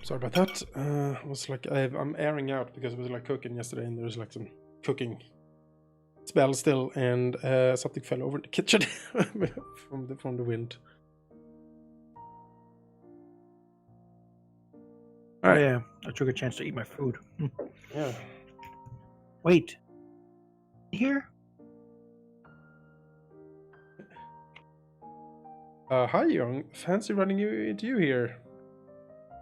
Speaker 2: Sorry about that. It was like I'm airing out because it was like cooking yesterday, and there's like some cooking smell still, and something fell over in the kitchen from the wind. All right.
Speaker 1: Oh, yeah, I took a chance to eat my food.
Speaker 2: Yeah.
Speaker 1: Wait. Here?
Speaker 2: Hi, Young. Fancy running into you here.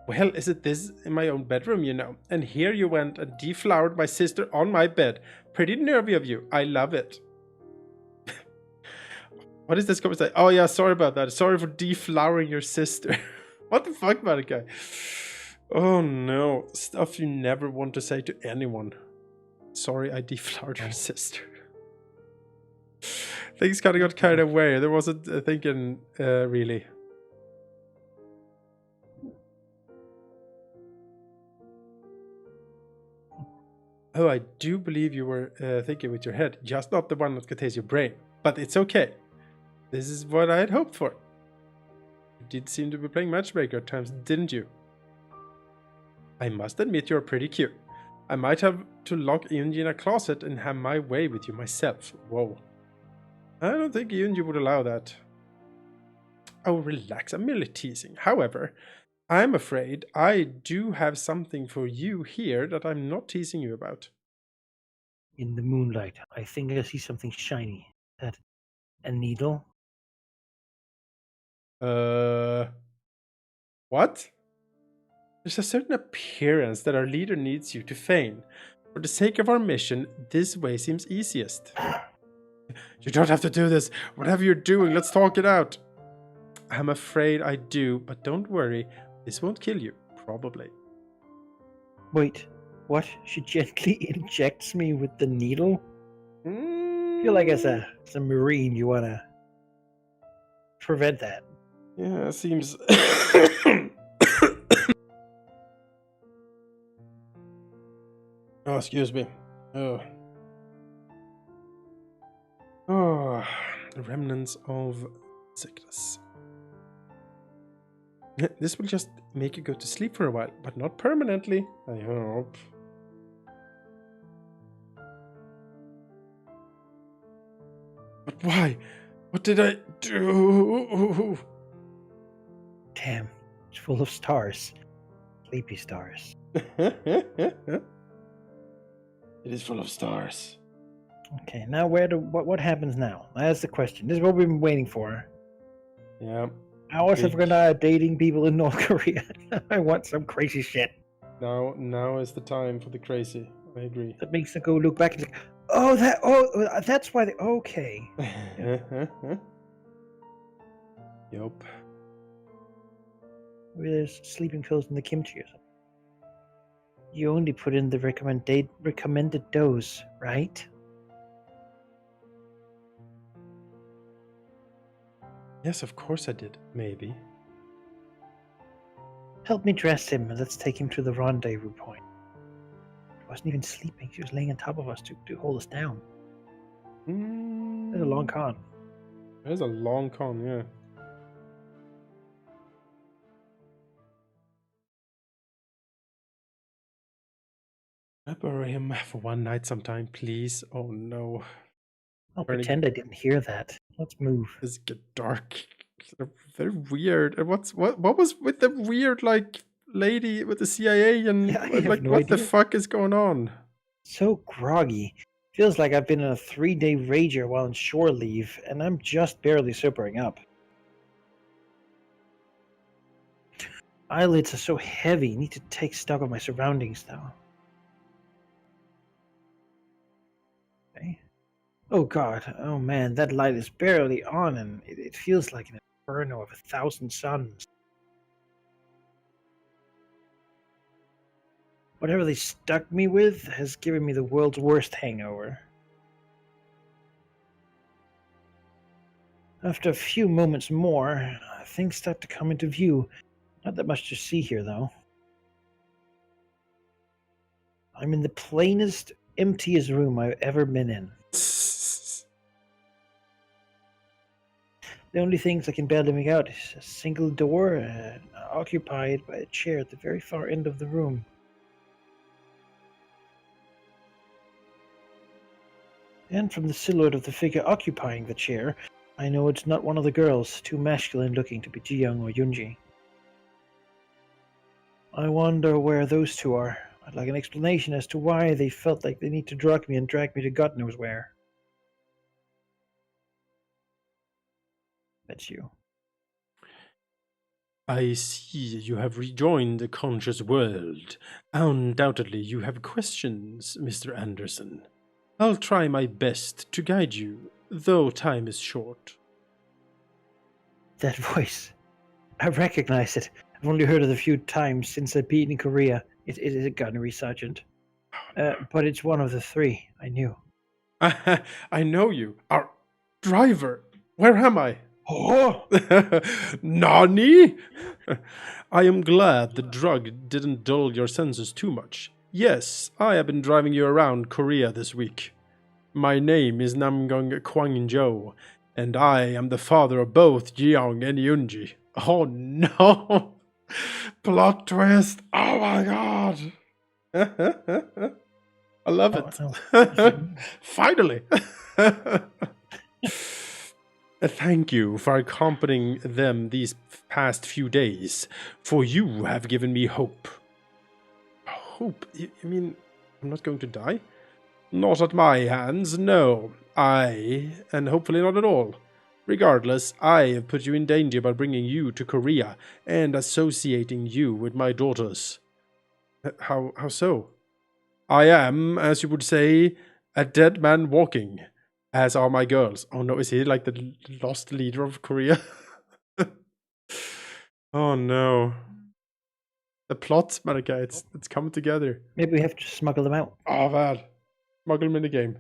Speaker 2: Well, is it this in my own bedroom, you know? And here you went and deflowered my sister on my bed. Pretty nervy of you. I love it. What is this conversation? Oh yeah, sorry about that. Sorry for deflowering your sister. What the fuck about it, guy? Oh no. Stuff you never want to say to anyone. Sorry I deflowered your sister. Things kind of got carried away. There wasn't thinking really. Oh, I do believe you were thinking with your head, just not the one that contains your brain. But it's okay. This is what I had hoped for. You did seem to be playing matchmaker at times, didn't you? I must admit you're pretty cute. I might have to lock Yunji in a closet and have my way with you myself. Whoa. I don't think Yunji would allow that. Oh, relax. I'm merely teasing. However, I'm afraid I do have something for you here that I'm not teasing you about.
Speaker 1: In the moonlight, I think I see something shiny. That a needle?
Speaker 2: What? There's a certain appearance that our leader needs you to feign. For the sake of our mission, this way seems easiest. You don't have to do this. Whatever you're doing, let's talk it out. I'm afraid I do, but don't worry. This won't kill you, probably.
Speaker 1: Wait, what? She gently injects me with the needle? I feel like as a Marine, you want to prevent that.
Speaker 2: Yeah, it seems... Oh, excuse me. Oh. Oh, the remnants of sickness. This will just make you go to sleep for a while, but not permanently, I hope. But why? What did I do?
Speaker 1: Damn, it's full of stars. Sleepy stars.
Speaker 2: It is full of stars.
Speaker 1: Okay, now what happens now? That's the question. This is what we've been waiting for.
Speaker 2: Yeah.
Speaker 1: Hours have gone out dating people in North Korea. I want some crazy shit.
Speaker 2: Now is the time for the crazy. I agree.
Speaker 1: That makes them go look back and say, that's why they okay.
Speaker 2: Yup.
Speaker 1: Maybe there's sleeping pills in the kimchi or something. You only put in the recommended dose, right?
Speaker 2: Yes, of course I did. Maybe.
Speaker 1: Help me dress him and let's take him to the rendezvous point. She wasn't even sleeping. She was laying on top of us to hold us down. That's a long con.
Speaker 2: That is a long con, yeah. I borrow him for one night sometime, please. Oh no.
Speaker 1: I'll pretend I didn't hear that. Let's move.
Speaker 2: This get dark. They're weird. And what was with the weird like lady with the CIA and like no what idea. The fuck is going on?
Speaker 1: So groggy. Feels like I've been on a 3-day rager while on shore leave, and I'm just barely sobering up. Eyelids are so heavy. Need to take stock of my surroundings now. Okay. Oh god. Oh man, that light is barely on, and it feels like an inferno of 1,000 suns. Whatever they stuck me with has given me the world's worst hangover. After a few moments more, things start to come into view. Not that much to see here, though. I'm in the plainest, emptiest room I've ever been in. The only things I can barely make out is a single door occupied by a chair at the very far end of the room. And from the silhouette of the figure occupying the chair, I know it's not one of the girls, too masculine looking to be Ji-young or Yunji. I wonder where those two are. I'd like an explanation as to why they felt like they need to drug me and drag me to God knows where. That's you.
Speaker 2: I see you have rejoined the conscious world. Undoubtedly, you have questions, Mr. Anderson. I'll try my best to guide you, though time is short.
Speaker 1: That voice. I recognize it. I've only heard it a few times since I've been in Korea. It is a gunnery sergeant. But it's one of the three I knew.
Speaker 2: I know you. Our driver. Where am I?
Speaker 1: Oh!
Speaker 2: Nani? I am glad the drug didn't dull your senses too much. Yes, I have been driving you around Korea this week. My name is Namgung Kwangjo, and I am the father of both Jiyoung and Yunji. Oh no! Plot twist! Oh my god! I love it.
Speaker 1: No.
Speaker 2: Finally! Thank you for accompanying them these past few days, for you have given me hope. Hope? You mean I'm not going to die? Not at my hands, no. And hopefully not at all. Regardless, I have put you in danger by bringing you to Korea and associating you with my daughters. How so? I am, as you would say, a dead man walking, as are my girls. Oh no, is he like the lost leader of Korea? Oh no. The plot, Marika, it's coming together.
Speaker 1: Maybe we have to smuggle them out.
Speaker 2: Oh man. Smuggle them in the game.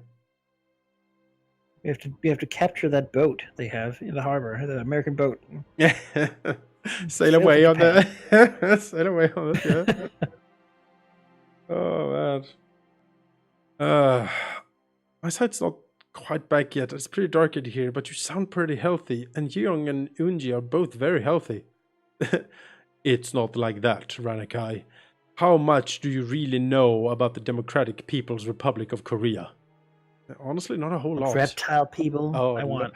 Speaker 1: We have to capture that boat they have in the harbor, the American boat.
Speaker 2: Yeah. Sail away on the sail away on it, yeah. Oh man. My sight's not quite back yet. It's pretty dark in here, but you sound pretty healthy. And Yeong and Unji are both very healthy. It's not like that, Ranakai. How much do you really know about the Democratic People's Republic of Korea? Honestly, not a whole lot.
Speaker 1: Reptile people.
Speaker 2: Oh,
Speaker 1: I want.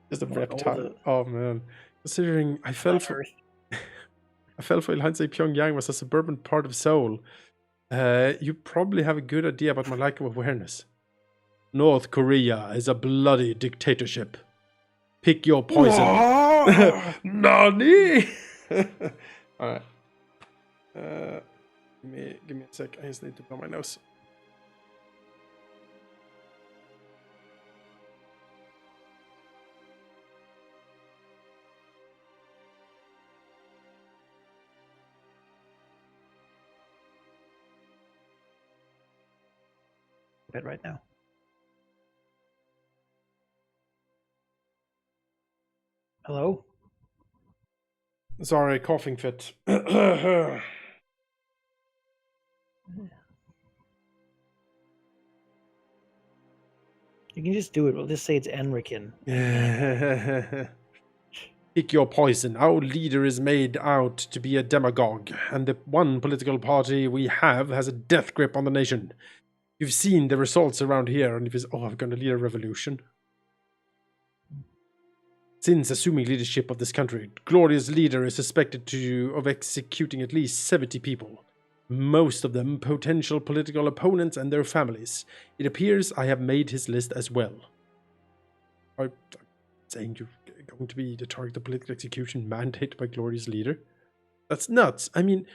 Speaker 2: Just a
Speaker 1: want
Speaker 2: reptile. Oh man. Considering I fell for Ilhansei Pyongyang was a suburban part of Seoul. You probably have a good idea about my lack of awareness. North Korea is a bloody dictatorship. Pick your poison. Nani? Alright. Give me a sec. I just need to blow my nose.
Speaker 1: Bed right now. Hello?
Speaker 2: Sorry, coughing fit.
Speaker 1: You can just do it. We'll just say it's Enrikin.
Speaker 2: Pick your poison. Our leader is made out to be a demagogue, and the one political party we have has a death grip on the nation. You've seen the results around here, and if it's, I'm going to lead a revolution. Since assuming leadership of this country, Gloria's leader is suspected of executing at least 70 people. Most of them potential political opponents and their families. It appears I have made his list as well. I'm saying you're going to be the target of political execution mandated by Gloria's leader? That's nuts. I mean,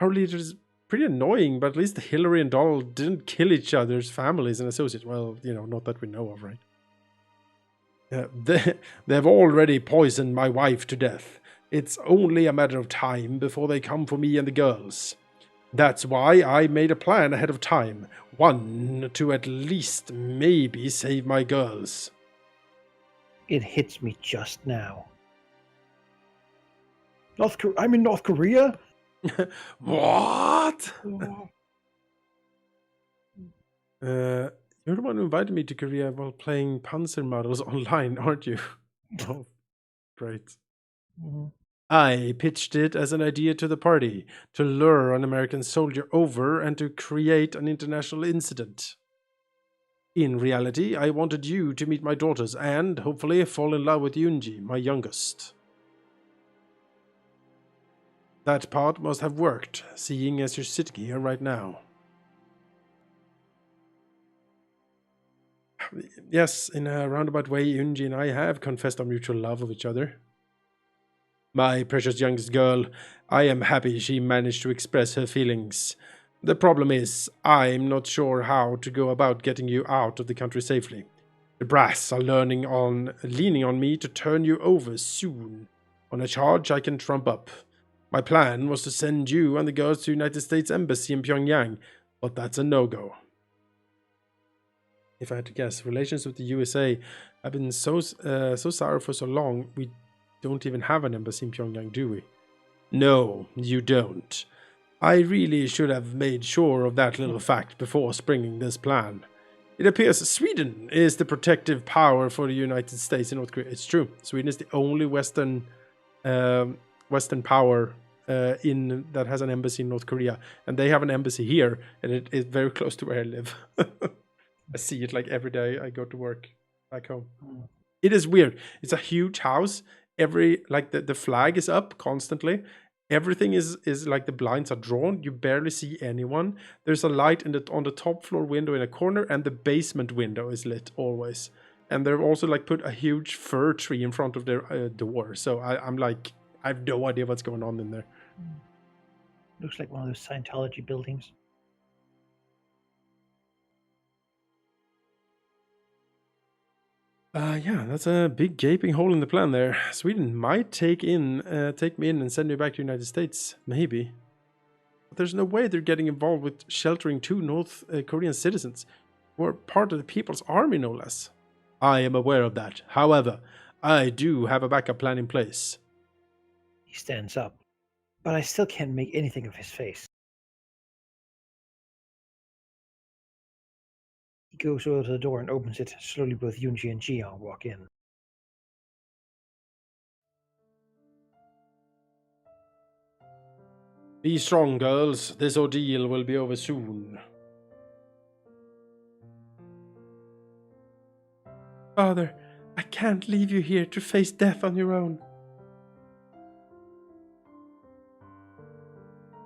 Speaker 2: our leader is pretty annoying, but at least Hillary and Donald didn't kill each other's families and associates. Well, not that we know of, right? They've already poisoned my wife to death. It's only a matter of time before they come for me and the girls. That's why I made a plan ahead of time. One to at least maybe save my girls.
Speaker 1: It hits me just now. I'm in North Korea?
Speaker 2: What? You're the one who invited me to Korea while playing Panzer models online, aren't you? Oh, Great.
Speaker 1: Mm-hmm.
Speaker 2: I pitched it as an idea to the party to lure an American soldier over and to create an international incident. In reality, I wanted you to meet my daughters and, hopefully, fall in love with Yunji, my youngest. That part must have worked, seeing as you're sitting here right now. Yes, in a roundabout way, Yunji and I have confessed our mutual love of each other. My precious youngest girl, I am happy she managed to express her feelings. The problem is, I'm not sure how to go about getting you out of the country safely. The brass are leaning on me to turn you over soon, on a charge I can trump up. My plan was to send you and the girls to the United States Embassy in Pyongyang, but that's a no-go. If I had to guess, relations with the USA have been so sour for so long, we don't even have an embassy in Pyongyang, do we? No, you don't. I really should have made sure of that little fact before springing this plan. It appears Sweden is the protective power for the United States and North Korea. It's true. Sweden is the only Western power that has an embassy in North Korea, and they have an embassy here, and it is very close to where I live. I see it like every day I go to work back home. It is weird. It's a huge house. The flag is up constantly. Everything is like the blinds are drawn. You barely see anyone. There's a light on the top floor window in a corner, and the basement window is lit always. And they've also like put a huge fir tree in front of their door. So I'm like, I have no idea what's going on in there.
Speaker 1: Looks like one of those Scientology buildings.
Speaker 2: Yeah, that's a big gaping hole in the plan there. Sweden might take me in and send me back to the United States, maybe. But there's no way they're getting involved with sheltering 2 North Korean citizens, who are part of the People's Army, no less. I am aware of that. However, I do have a backup plan in place.
Speaker 1: He stands up, but I still can't make anything of his face. He goes over to the door and opens it. Slowly both Yunji and Jiang walk in.
Speaker 2: Be strong, girls. This ordeal will be over soon. Father, I can't leave you here to face death on your own.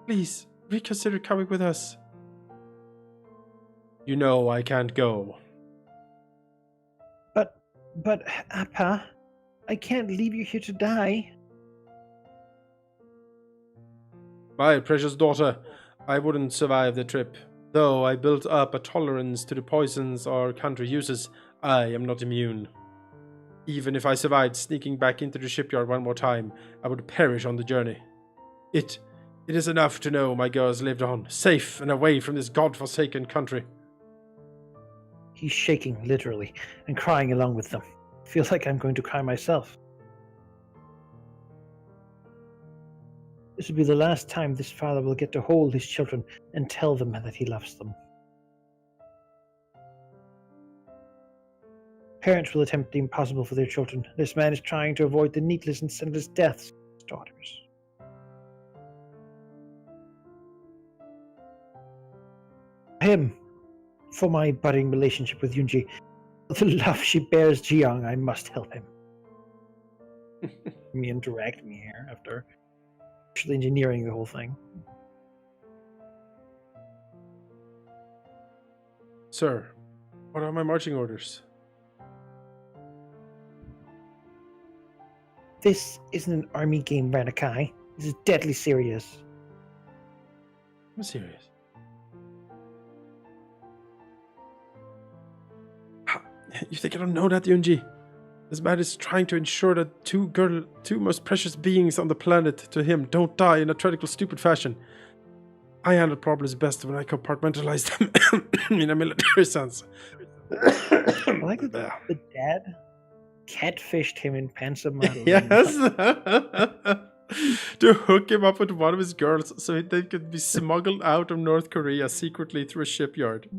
Speaker 2: Please, reconsider coming with us. You know I can't go.
Speaker 1: But, Appa, I can't leave you here to die.
Speaker 2: My precious daughter, I wouldn't survive the trip. Though I built up a tolerance to the poisons our country uses, I am not immune. Even if I survived sneaking back into the shipyard one more time, I would perish on the journey. It is enough to know my girls lived on, safe and away from this godforsaken country.
Speaker 1: He's shaking, literally, and crying along with them. Feels like I'm going to cry myself. This will be the last time this father will get to hold his children and tell them that he loves them. Parents will attempt the impossible for their children. This man is trying to avoid the needless and senseless deaths of his daughters. Him, for my budding relationship with Yunji, the love she bears Jiang, I must help him. Me interact me here after actually engineering the whole thing.
Speaker 2: Sir, what are my marching orders?
Speaker 1: This isn't an army game, Ranakai. This is deadly serious.
Speaker 2: I'm serious. You think I don't know that, Yunji? This man is trying to ensure that two most precious beings on the planet to him don't die in a tragical, stupid fashion. I handle problems best when I compartmentalize them in a military sense.
Speaker 1: I like that the dad catfished him in Panzer
Speaker 2: Yes! To hook him up with one of his girls so they could be smuggled out of North Korea secretly through a shipyard.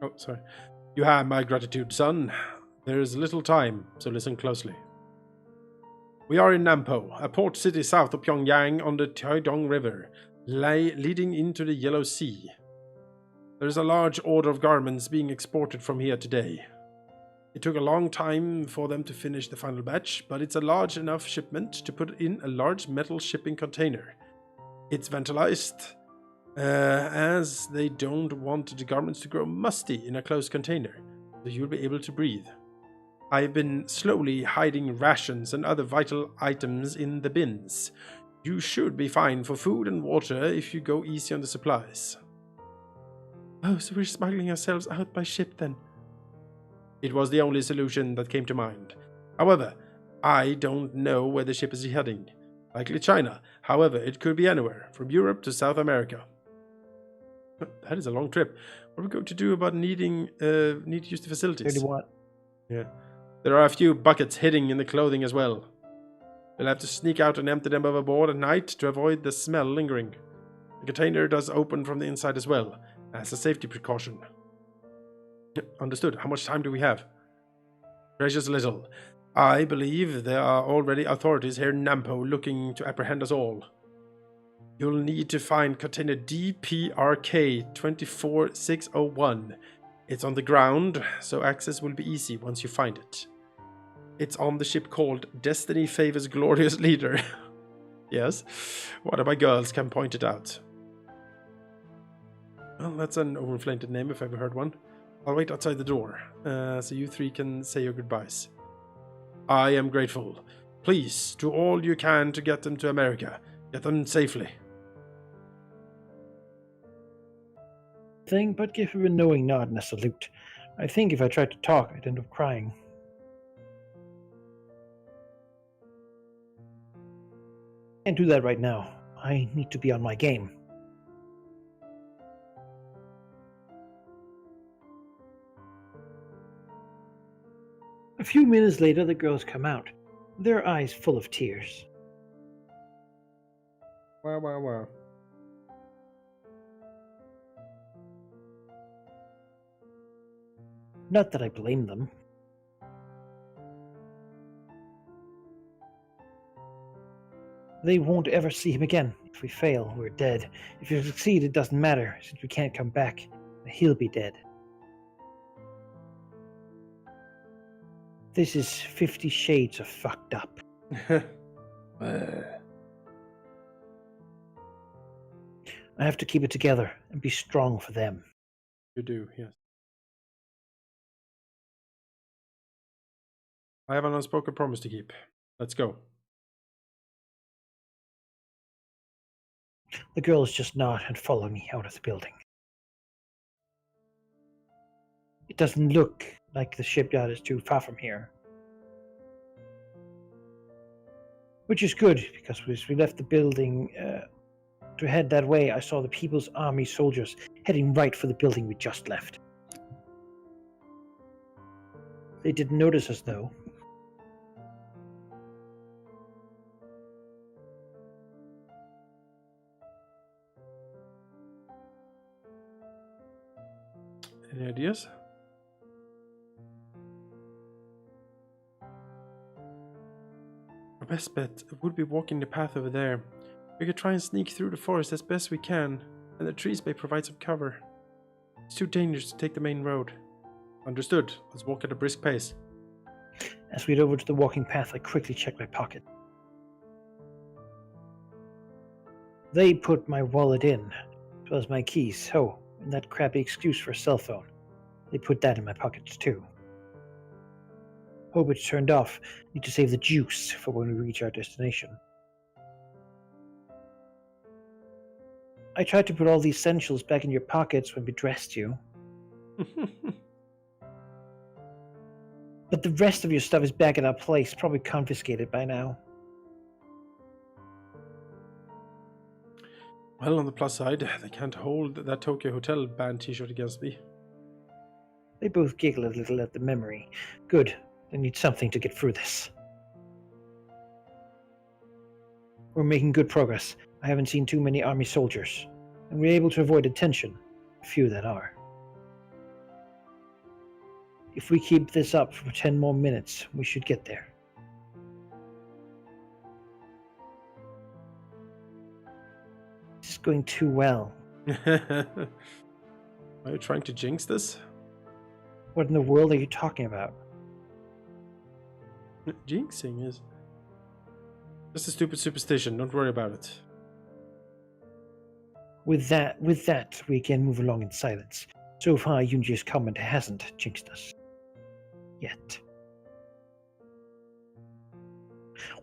Speaker 2: Oh, sorry. You have my gratitude, son. There is little time, so listen closely. We are in Nampo, a port city south of Pyongyang on the Taedong River, leading into the Yellow Sea. There is a large order of garments being exported from here today. It took a long time for them to finish the final batch, but it's a large enough shipment to put in a large metal shipping container. It's ventilized, as they don't want the garments to grow musty in a closed container, so you'll be able to breathe. I've been slowly hiding rations and other vital items in the bins. You should be fine for food and water if you go easy on the supplies. Oh, so we're smuggling ourselves out by ship then? It was the only solution that came to mind. However, I don't know where the ship is heading. Likely China. However, it could be anywhere, from Europe to South America. That is a long trip. What are we going to do about need to use the facilities?
Speaker 1: 31.
Speaker 2: Yeah. There are a few buckets hidden in the clothing as well. We'll have to sneak out and empty them overboard at night to avoid the smell lingering. The container does open from the inside as well, as a safety precaution. Understood. How much time do we have? Precious little. I believe there are already authorities here in Nampo looking to apprehend us all. You'll need to find container DPRK 24601. It's on the ground, so access will be easy once you find it. It's on the ship called Destiny Favors Glorious Leader. Yes, one of my girls can point it out. Well, that's an overinflated name if I've ever heard one. I'll wait outside the door, so you three can say your goodbyes. I am grateful. Please, do all you can to get them to America. Get them safely.
Speaker 1: Thing, but give him a knowing nod and a salute. I think if I tried to talk, I'd end up crying. Can't do that right now. I need to be on my game. A few minutes later, the girls come out, their eyes full of tears.
Speaker 2: Wow.
Speaker 1: Not that I blame them. They won't ever see him again. If we fail, we're dead. If you succeed, it doesn't matter, since we can't come back. He'll be dead. This is 50 Shades of fucked up. I have to keep it together and be strong for them.
Speaker 2: You do, yes. I have an unspoken promise to keep. Let's go.
Speaker 1: The girls just nod and follow me out of the building. It doesn't look like the shipyard is too far from here. Which is good, because as we left the building to head that way, I saw the People's Army soldiers heading right for the building we just left. They didn't notice us, though.
Speaker 2: Any ideas? Our best bet would be walking the path over there. We could try and sneak through the forest as best we can, and the trees may provide some cover. It's too dangerous to take the main road. Understood. Let's walk at a brisk pace.
Speaker 1: As we head over to the walking path, I quickly checked my pocket. They put my wallet in, as well as my keys, and that crappy excuse for a cell phone. They put that in my pockets too. Hope it's turned off. Need to save the juice for when we reach our destination. I tried to put all the essentials back in your pockets when we dressed you. But the rest of your stuff is back at our place, probably confiscated by now.
Speaker 2: Well, on the plus side, they can't hold that Tokyo Hotel band t-shirt against me.
Speaker 1: They both giggle a little at the memory. Good. I need something to get through this. We're making good progress. I haven't seen too many army soldiers, and we're able to avoid attention. A few that are. If we keep this up for 10 more minutes, we should get there. This is going too well.
Speaker 2: Are you trying to jinx this?
Speaker 1: What in the world are you talking about?
Speaker 2: Jinxing is just a stupid superstition. Don't worry about it.
Speaker 1: With that, we can move along in silence. So far, Yunji's comment hasn't jinxed us. Yet.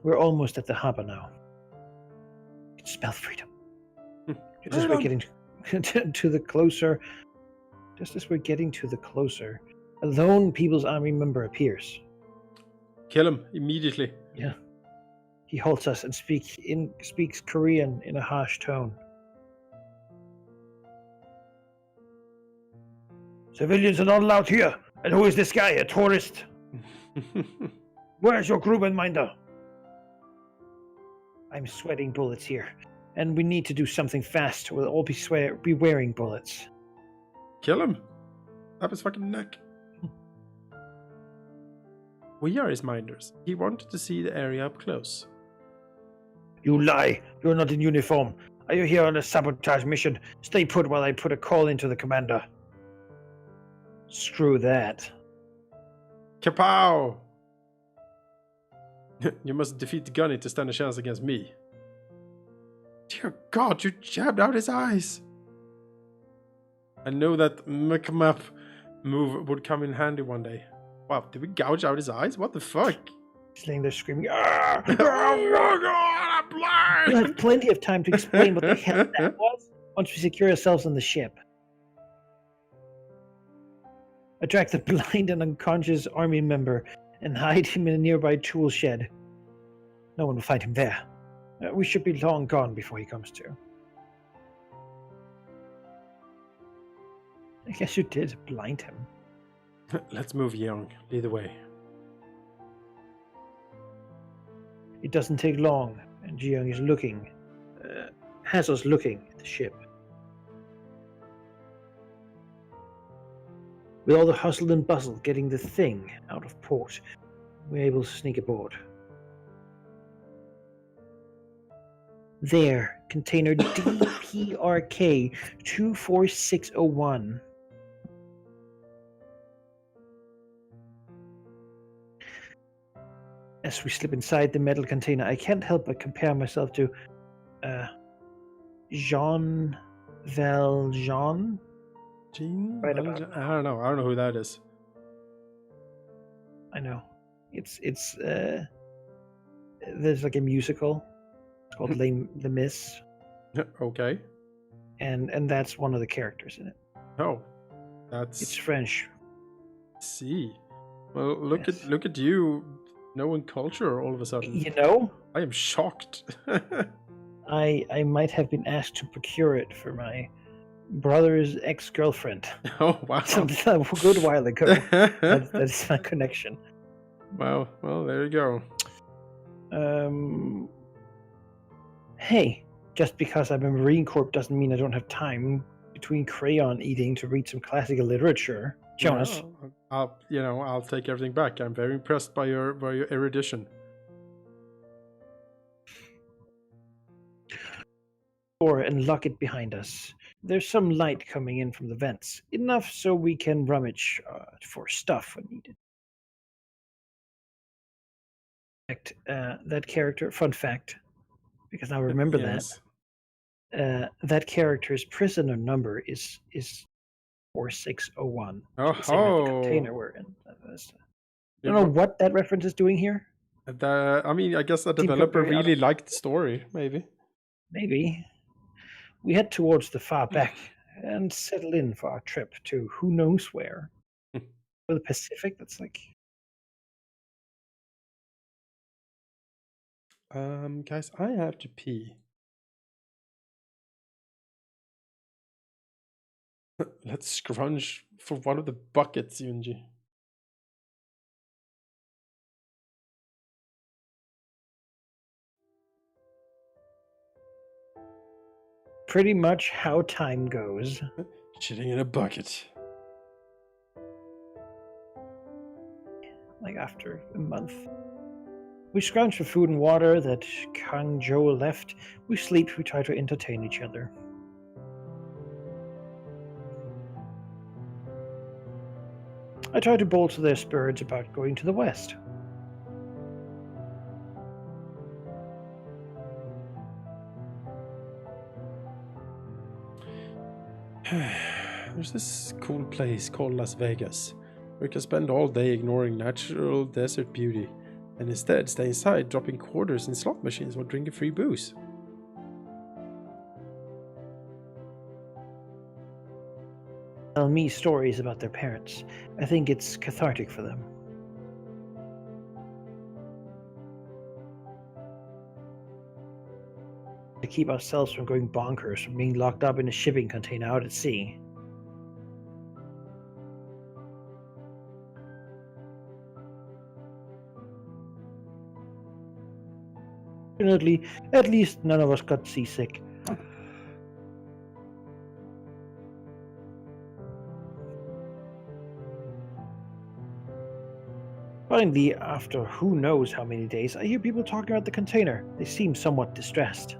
Speaker 1: We're almost at the harbor now. I can smell freedom. Just as we're getting to the closer, a lone People's Army member appears.
Speaker 2: Kill him immediately.
Speaker 1: Yeah. He halts us and speaks Korean in a harsh tone. Civilians are not allowed here. And who is this guy? A tourist? Where's your Grubenminder? I'm sweating bullets here, and we need to do something fast. We'll all be wearing bullets.
Speaker 2: Kill him. Up his fucking neck. We are his minders. He wanted to see the area up close.
Speaker 1: You lie. You're not in uniform. Are you here on a sabotage mission? Stay put while I put a call into the commander. Screw that.
Speaker 2: Kapow! You must defeat the gunny to stand a chance against me. Dear God, you jabbed out his eyes! I know that map move would come in handy one day. Wow, did we gouge out his eyes? What the fuck?
Speaker 1: He's laying there screaming,
Speaker 2: Oh my God, I'm blind!
Speaker 1: We'll have plenty of time to explain what the hell that was once we secure ourselves on the ship. Attract the blind and unconscious army member and hide him in a nearby tool shed. No one will find him there. We should be long gone before he comes to. I guess you did blind him.
Speaker 2: Let's move, Young. Lead the way.
Speaker 1: It doesn't take long, and Jiyoung is looking, has us looking at the ship. With all the hustle and bustle getting the thing out of port, we're able to sneak aboard. There, container DPRK 24601. As we slip inside the metal container, I can't help but compare myself to Jean Valjean.
Speaker 2: Right, I don't know. I don't know who that is.
Speaker 1: I know. It's there's like a musical called Les Mis.
Speaker 2: Okay.
Speaker 1: And that's one of the characters in it.
Speaker 2: Oh, that's.
Speaker 1: It's French.
Speaker 2: See, well, look at you knowing culture all of a sudden.
Speaker 1: You know,
Speaker 2: I am shocked.
Speaker 1: I might have been asked to procure it for my brother's ex-girlfriend.
Speaker 2: Oh wow!
Speaker 1: A good while ago. That's my connection.
Speaker 2: Wow. Well, there you go.
Speaker 1: Hey, just because I'm a Marine Corps doesn't mean I don't have time between crayon eating to read some classical literature. Jonas.
Speaker 2: Yeah, I'll take everything back. I'm very impressed by your erudition.
Speaker 1: And lock it behind us. There's some light coming in from the vents, enough so we can rummage for stuff when needed. That character, fun fact, because I remember
Speaker 2: yes.
Speaker 1: that character's prisoner number is 4601.
Speaker 2: Oh,
Speaker 1: the same as the container we're in. I don't know what that reference is doing here.
Speaker 2: I mean, I guess the developer really liked the story, maybe.
Speaker 1: Maybe. We head towards the far back and settle in for our trip to who knows where. For the Pacific, that's like...
Speaker 2: Guys, I have to pee. Let's scrunch for one of the buckets, Yunji.
Speaker 1: Pretty much how time goes.
Speaker 2: Shitting in a bucket.
Speaker 1: like after a month. We scrounge for food and water that Kang Zhou left. We sleep, we try to entertain each other. I try to bolster their spirits about going to the west.
Speaker 2: There's this cool place called Las Vegas, where you can spend all day ignoring natural desert beauty, and instead stay inside dropping quarters in slot machines while drinking free booze.
Speaker 1: Tell me stories about their parents. I think it's cathartic for them. To keep ourselves from going bonkers, from being locked up in a shipping container out at sea. Fortunately, at least none of us got seasick. Finally, after who knows how many days, I hear people talking about the container. They seem somewhat distressed.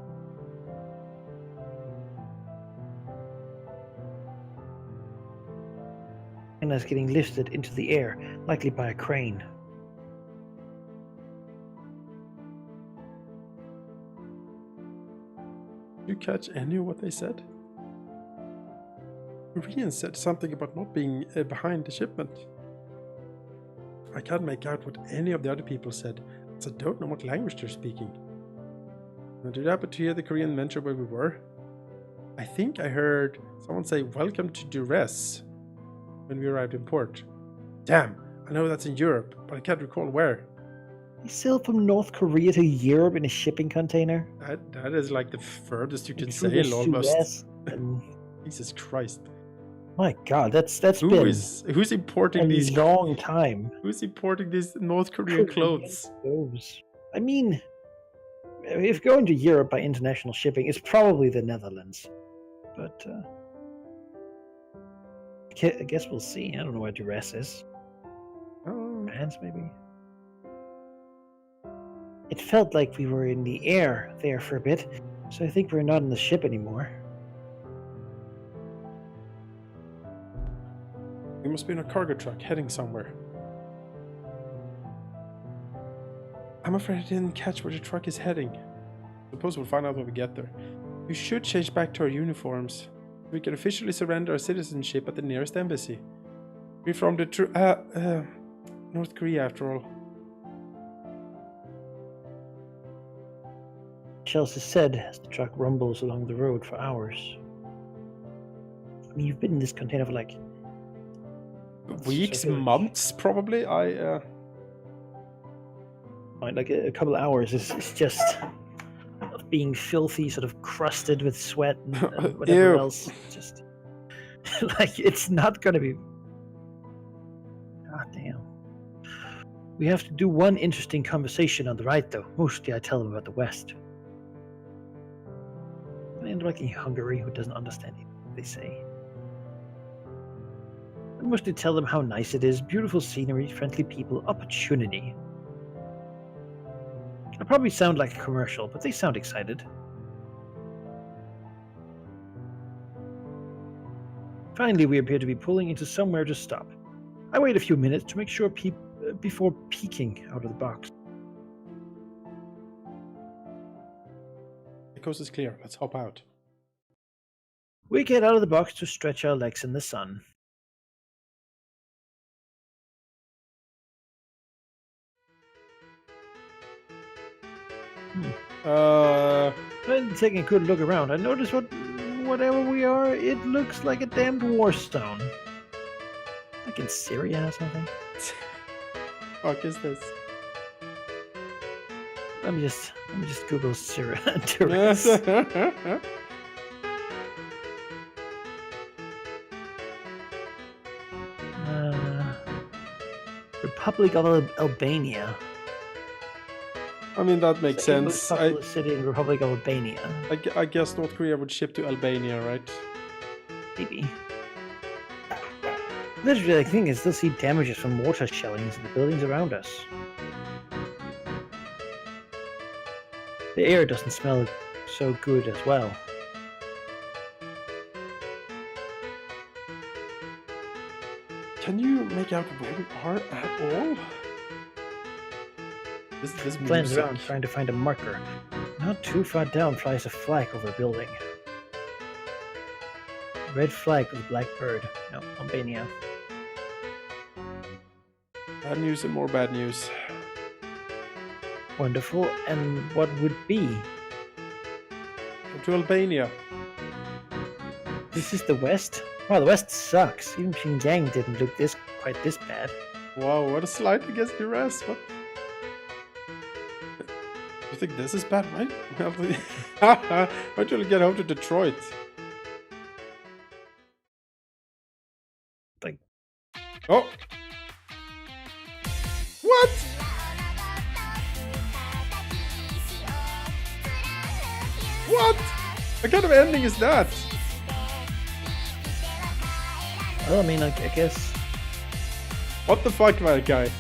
Speaker 1: And it's getting lifted into the air, likely by a crane.
Speaker 2: Did you catch any of what they said? Korean said something about not being behind the shipment. I can't make out what any of the other people said, so I don't know what language they're speaking. Now, did you happen to hear the Korean mention where we were? I think I heard someone say "Welcome to Duress" when we arrived in port. Damn, I know that's in Europe, but I can't recall where.
Speaker 1: They sailed from North Korea to Europe in a shipping container.
Speaker 2: That is like the furthest you can
Speaker 1: Through the
Speaker 2: sail, almost.
Speaker 1: Suez, and
Speaker 2: Jesus Christ.
Speaker 1: my God, that's
Speaker 2: Who's importing
Speaker 1: a
Speaker 2: these
Speaker 1: long time.
Speaker 2: Who's importing these North Korean clothes?
Speaker 1: Clothes. I mean, if going to Europe by international shipping, it's probably the Netherlands. But I guess we'll see. I don't know where Duress is.
Speaker 2: Oh,
Speaker 1: France, maybe. It felt like we were in the air there for a bit, so I think we're not in the ship anymore.
Speaker 2: we must be in a cargo truck heading somewhere. I'm afraid I didn't catch where the truck is heading. Suppose we'll find out when we get there. We should change back to our uniforms. We can officially surrender our citizenship at the nearest embassy. We're from the North Korea, after all.
Speaker 1: Chelsea said as the truck rumbles along the road for hours. I mean, you've been in this container for like
Speaker 2: weeks, months, probably.
Speaker 1: Like a couple of hours is just being filthy, sort of crusted with sweat and whatever else. Just like it's not gonna be. God damn. We have to do one interesting conversation on the right, though. Mostly I tell them about the West. I end up like in Hungary who doesn't understand what they say. I mostly tell them how nice it is, beautiful scenery, friendly people, opportunity. I probably sound like a commercial, but they sound excited. Finally, we appear to be pulling into somewhere to stop. I wait a few minutes to make sure before peeking out of the box.
Speaker 2: The coast is clear. Let's hop out.
Speaker 1: We get out of the box to stretch our legs in the sun. When taking a good look around, I notice whatever we are, it looks like a damned war zone. Like in Syria or something.
Speaker 2: What is this?
Speaker 1: Let me just Google Syria. Tourists. Republic of Albania.
Speaker 2: I mean, that makes sense.
Speaker 1: A city in Republic of Albania.
Speaker 2: I guess North Korea would ship to Albania, right?
Speaker 1: Maybe. Literally, the thing is, still see damages from mortar shellings in the buildings around us. The air doesn't smell so good as well.
Speaker 2: Can you make out where we are at all? This
Speaker 1: Plans
Speaker 2: music.
Speaker 1: around trying to find a marker. Not too far down flies a flag over a building. Red flag with a black bird. No, Albania.
Speaker 2: Bad news and more bad news.
Speaker 1: Wonderful. And what would be?
Speaker 2: Come to Albania.
Speaker 1: This is the West? Wow, the West sucks. Even Xinjiang didn't look quite this bad.
Speaker 2: Wow, what a slide against your ass. What? You think this is bad, right? Why don't you get home to Detroit?
Speaker 1: Like,
Speaker 2: oh! What? What? What kind of ending is that?
Speaker 1: well, I mean, I guess.
Speaker 2: What the fuck, that guy?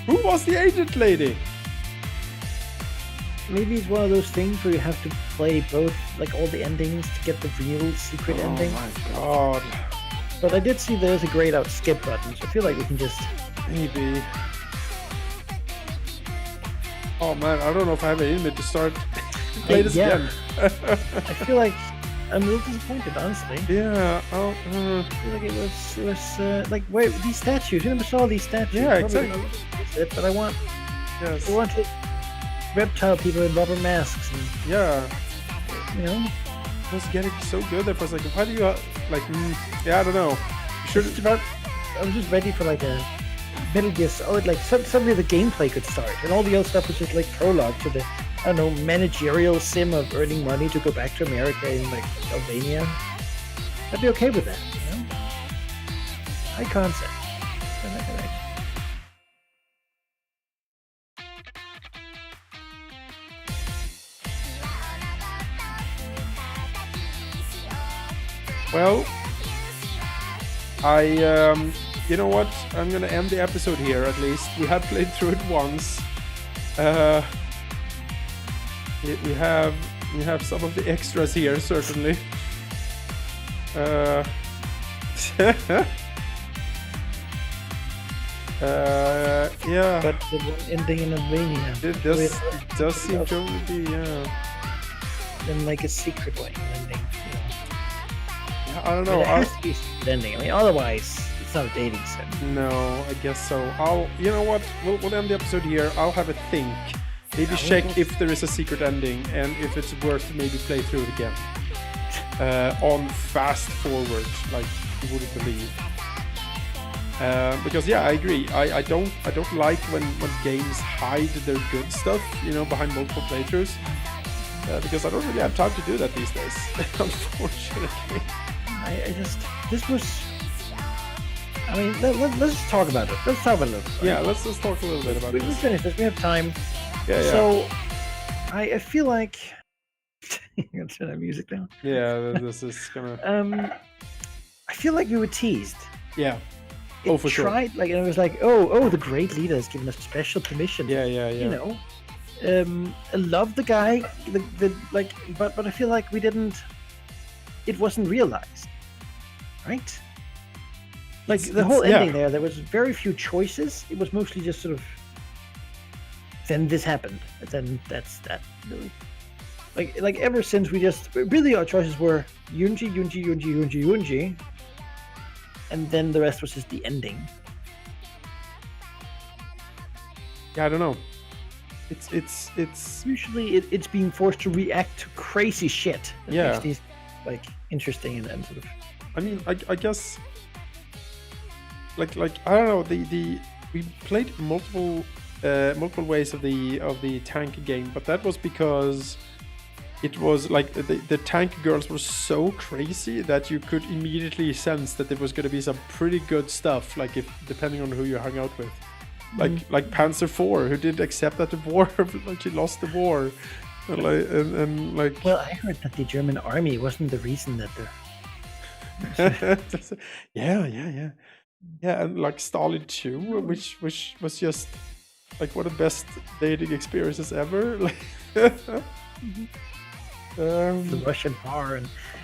Speaker 2: Who was the agent lady?
Speaker 1: Maybe it's one of those things where you have to play both, like all the endings to get the real secret ending.
Speaker 2: Oh my god.
Speaker 1: But I did see there's a grayed out skip button, so I feel like we can just.
Speaker 2: Maybe. Oh man, I don't know if I have it in me to start play this
Speaker 1: yeah.
Speaker 2: again.
Speaker 1: I feel like I'm a little disappointed, honestly.
Speaker 2: Yeah.
Speaker 1: I feel like it was like, wait, these statues. You never saw these statues.
Speaker 2: Yeah,
Speaker 1: Probably
Speaker 2: exactly.
Speaker 1: not it, but I want
Speaker 2: Yes.
Speaker 1: reptile people in rubber masks, and
Speaker 2: Yeah.
Speaker 1: you know.
Speaker 2: It was getting so good there for a second. Why do you like? Yeah, I don't know. You should.
Speaker 1: I was just ready for like a Metal Gear Solid. Like suddenly the gameplay could start, and all the other stuff was just like prologue to the, I don't know, managerial sim of earning money to go back to America in like Albania. I'd be okay with that, you know. High concept. I like it.
Speaker 2: Well, you know what? I'm gonna end the episode here. At least we have played through it once. We have some of the extras here, certainly. Yeah.
Speaker 1: But the one ending in Albania.
Speaker 2: It does seem to only be, yeah.
Speaker 1: Then like a secret way ending. You know.
Speaker 2: I don't
Speaker 1: But
Speaker 2: know.
Speaker 1: it has to be a secret ending. I mean, otherwise it's not a dating sim.
Speaker 2: No, I guess so. You know what? We'll end the episode here. I'll have a think. Maybe check if there is a secret ending and if it's worth to maybe play through it again. On fast forward, like you wouldn't believe. Because yeah, I agree. I don't like when games hide their good stuff, you know, behind multiple playthroughs. Because I don't really have time to do that these days, unfortunately.
Speaker 1: This was. I mean, let's just talk about it. Let's talk about it.
Speaker 2: Yeah, let's just talk a little bit about
Speaker 1: We
Speaker 2: this.
Speaker 1: finished this. We have time.
Speaker 2: Yeah.
Speaker 1: So, I feel like. I'm gonna turn that music down.
Speaker 2: Yeah, this is gonna.
Speaker 1: I feel like we were teased.
Speaker 2: Yeah.
Speaker 1: It
Speaker 2: for sure.
Speaker 1: tried, like, and it was like, oh, the great leader has given us special permission.
Speaker 2: Yeah.
Speaker 1: You know, I love the guy, but I feel like we didn't. It wasn't realized, right? Like the whole ending there was very few choices. It was mostly just sort of. Then this happened. And then that's that. Really. Like ever since we just really our choices were Yunji, and then the rest was just the ending.
Speaker 2: Yeah, I don't know. It's
Speaker 1: usually it's being forced to react to crazy shit. That makes these like interesting and sort of.
Speaker 2: I mean, I guess. Like I don't know. We played multiple ways of the tank game, but that was because it was like the tank girls were so crazy that you could immediately sense that there was going to be some pretty good stuff. Like if depending on who you hung out with, like Panzer IV, who didn't accept that the war, like she lost the war, and like.
Speaker 1: Well, I heard that the German army wasn't the reason that the
Speaker 2: Yeah, and like Stalin 2, which was just like one of the best dating experiences ever. Like,
Speaker 1: The Russian bar,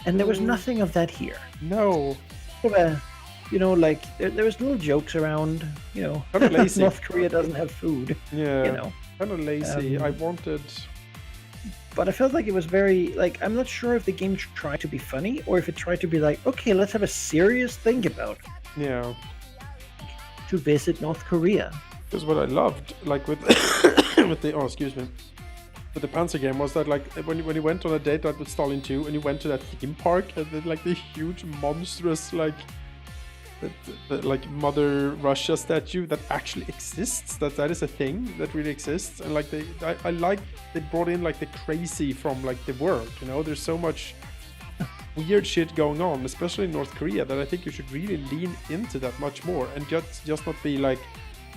Speaker 1: and there was nothing of that here.
Speaker 2: no,
Speaker 1: Like there was little jokes around.
Speaker 2: kind of lazy.
Speaker 1: North Korea doesn't have food.
Speaker 2: Yeah, kind of lazy. I wanted.
Speaker 1: But I felt like it was very like I'm not sure if the game tried to be funny or if it tried to be like, okay, let's have a serious think about
Speaker 2: Yeah,
Speaker 1: to visit North Korea.
Speaker 2: because what I loved, like with with the excuse me, with the Panzer game was that like when you went on a date like with Stalin 2 and you went to that theme park and then like the huge monstrous like like Mother Russia statue that actually exists, that is a thing that really exists, and like I like they brought in like the crazy from like the world, there's so much weird shit going on, especially in North Korea, that I think you should really lean into that much more and just not be like,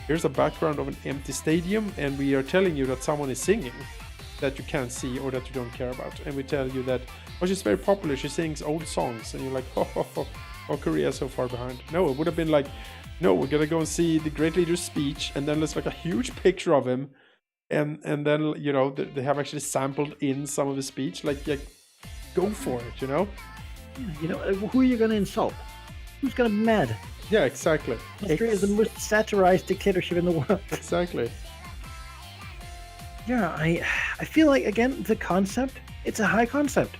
Speaker 2: here's a background of an empty stadium and we are telling you that someone is singing that you can't see or that you don't care about, and we tell you that, oh, she's very popular, she sings old songs, and you're like, oh, Korea is so far behind. No, it would have been like, no, we're gonna go and see the great leader's speech, and then there's like a huge picture of him, and then they have actually sampled in some of his speech, like go for it,
Speaker 1: Yeah, who are you gonna insult? Who's gonna be mad?
Speaker 2: Yeah, exactly.
Speaker 1: North Korea is the most satirized dictatorship in the world.
Speaker 2: Exactly.
Speaker 1: Yeah, I feel like again the concept, it's a high concept.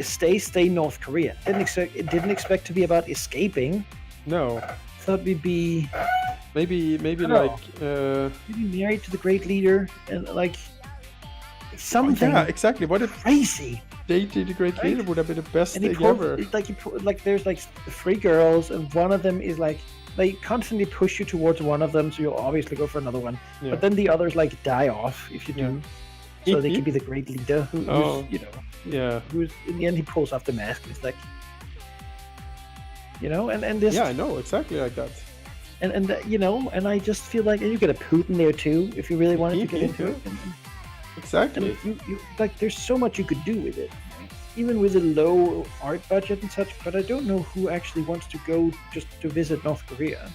Speaker 1: Stay North Korea. Didn't expect to be about escaping.
Speaker 2: No.
Speaker 1: Thought we'd be
Speaker 2: maybe
Speaker 1: maybe married to the great leader and like something.
Speaker 2: Yeah, exactly. What a
Speaker 1: crazy.
Speaker 2: Dating the great leader would have been the best thing ever.
Speaker 1: Like there's like 3 girls and one of them is like they constantly push you towards one of them, so you'll obviously go for another one.
Speaker 2: Yeah.
Speaker 1: But then the others like die off if you do. So they can be the great leader who's who's in the end he pulls off the mask and it's like and this.
Speaker 2: Yeah, I know, exactly like that.
Speaker 1: And I just feel like you get a Putin there too if you really wanted to get into it.
Speaker 2: Exactly.
Speaker 1: And you like there's so much you could do with it, right? Even with a low art budget and such. But I don't know who actually wants to go just to visit North Korea.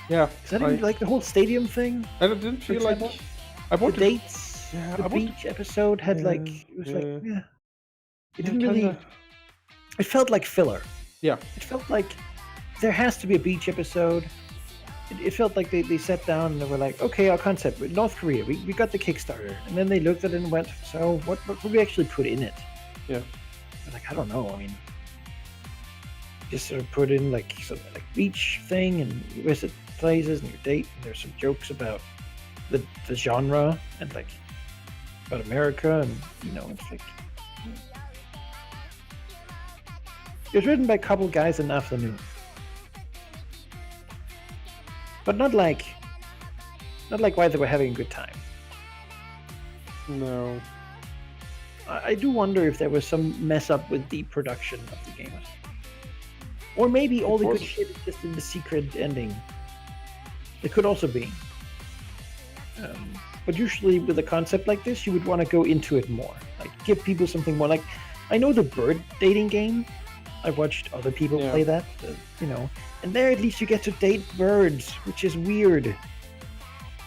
Speaker 2: Yeah,
Speaker 1: I didn't like the whole stadium thing.
Speaker 2: I didn't feel like
Speaker 1: the dates.
Speaker 2: Yeah,
Speaker 1: the beach episode had like it was like it didn't really. It felt like filler.
Speaker 2: Yeah,
Speaker 1: it felt like there has to be a beach episode. It felt like they sat down and they were like, okay, our concept with North Korea, we got the Kickstarter, and then they looked at it and went, so what would we actually put in it?
Speaker 2: Yeah,
Speaker 1: like I don't know. I mean, just sort of put in like some like beach thing and you visit places and your date, and there's some jokes about the genre and like about America, and it's like it was written by a couple guys in the afternoon, but not like why they were having a good time.
Speaker 2: No,
Speaker 1: I do wonder if there was some mess up with the production of the game, or maybe all the good shit is just in the secret ending. It could also be. But usually with a concept like this, you would want to go into it more. Like, give people something more. Like, I know the bird dating game. I watched other people play that, and there at least you get to date birds, which is weird.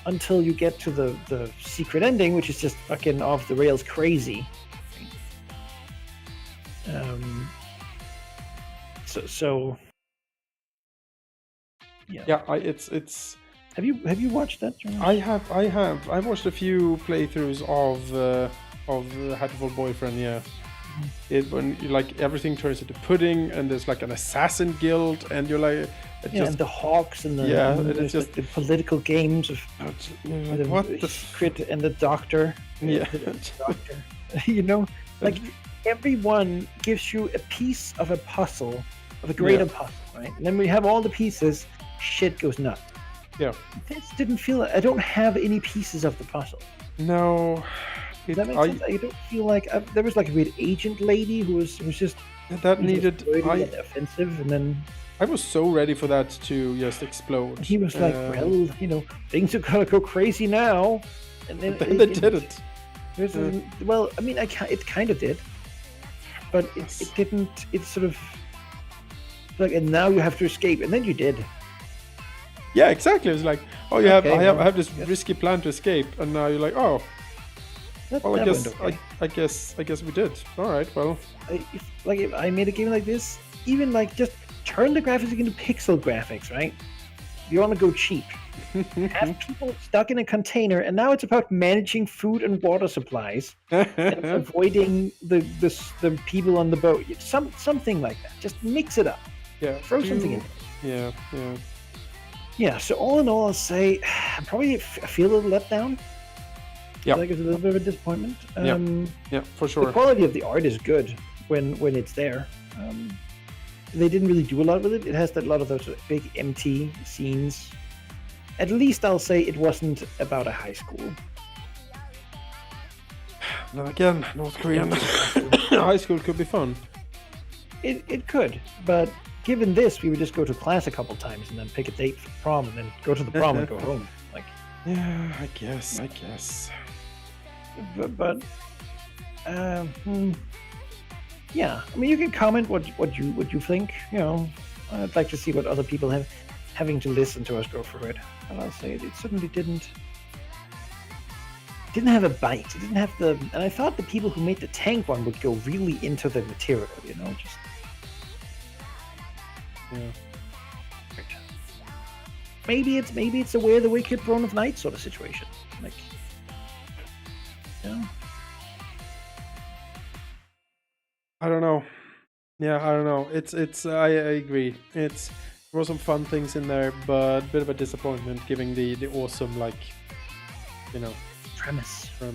Speaker 1: Until you get to the secret ending, which is just fucking off the rails crazy. So.
Speaker 2: Yeah, it's.
Speaker 1: Have you watched that, John?
Speaker 2: I have. I watched a few playthroughs of Hatful Boyfriend. Yeah, when like everything turns into pudding, and there's like an assassin guild, and you're like,
Speaker 1: and the hawks and it's just the political games of the secret and the doctor.
Speaker 2: Yeah,
Speaker 1: the doctor. Like everyone gives you a piece of a puzzle, of a greater puzzle, right? And then we have all the pieces. Shit goes nuts.
Speaker 2: Yeah.
Speaker 1: This didn't feel. I don't have any pieces of the puzzle.
Speaker 2: No.
Speaker 1: Does that make sense? I don't feel like there was like a weird agent lady who was just
Speaker 2: that needed
Speaker 1: offensive, and then
Speaker 2: I was so ready for that to just explode.
Speaker 1: He was like, well, things are gonna go crazy now, and then
Speaker 2: they didn't.
Speaker 1: Well, I mean, it kind of did. but it didn't. It's sort of like, and now you have to escape, and then you did.
Speaker 2: Yeah, exactly. It's like, oh, I have this risky plan to escape, and now you're like, oh, well, I guess we did. All right, well,
Speaker 1: if I made a game like this, even like just turn the graphics into pixel graphics, right? You want to go cheap. Have people stuck in a container, and now it's about managing food and water supplies and avoiding the people on the boat. Something like that. Just mix it up.
Speaker 2: Yeah.
Speaker 1: Throw something in.
Speaker 2: Yeah.
Speaker 1: Yeah. So all in all, I'll say I probably feel a little let down.
Speaker 2: Yeah.
Speaker 1: Like it's a little bit of a disappointment.
Speaker 2: Yeah, for sure.
Speaker 1: The quality of the art is good when it's there. They didn't really do a lot with it. It has a lot of those big empty scenes. At least I'll say it wasn't about a high school.
Speaker 2: Now again, North Korean high school could be fun.
Speaker 1: It could, but given this, we would just go to class a couple times and then pick a date for prom and then go to the prom and go home. Like,
Speaker 2: yeah, I guess.
Speaker 1: But yeah. I mean, you can comment what you think. You know, I'd like to see what other people having to listen to us go through it. And I'll say it certainly didn't have a bite. It didn't have the. And I thought the people who made the tank one would go really into the material. You know, just.
Speaker 2: Yeah.
Speaker 1: Maybe it's a Where the Wicked Throne of Night sort of situation. Like, yeah.
Speaker 2: I don't know. Yeah, I don't know. It's I agree. There were some fun things in there, but a bit of a disappointment given the awesome, like, you know,
Speaker 1: premise.
Speaker 2: Yeah.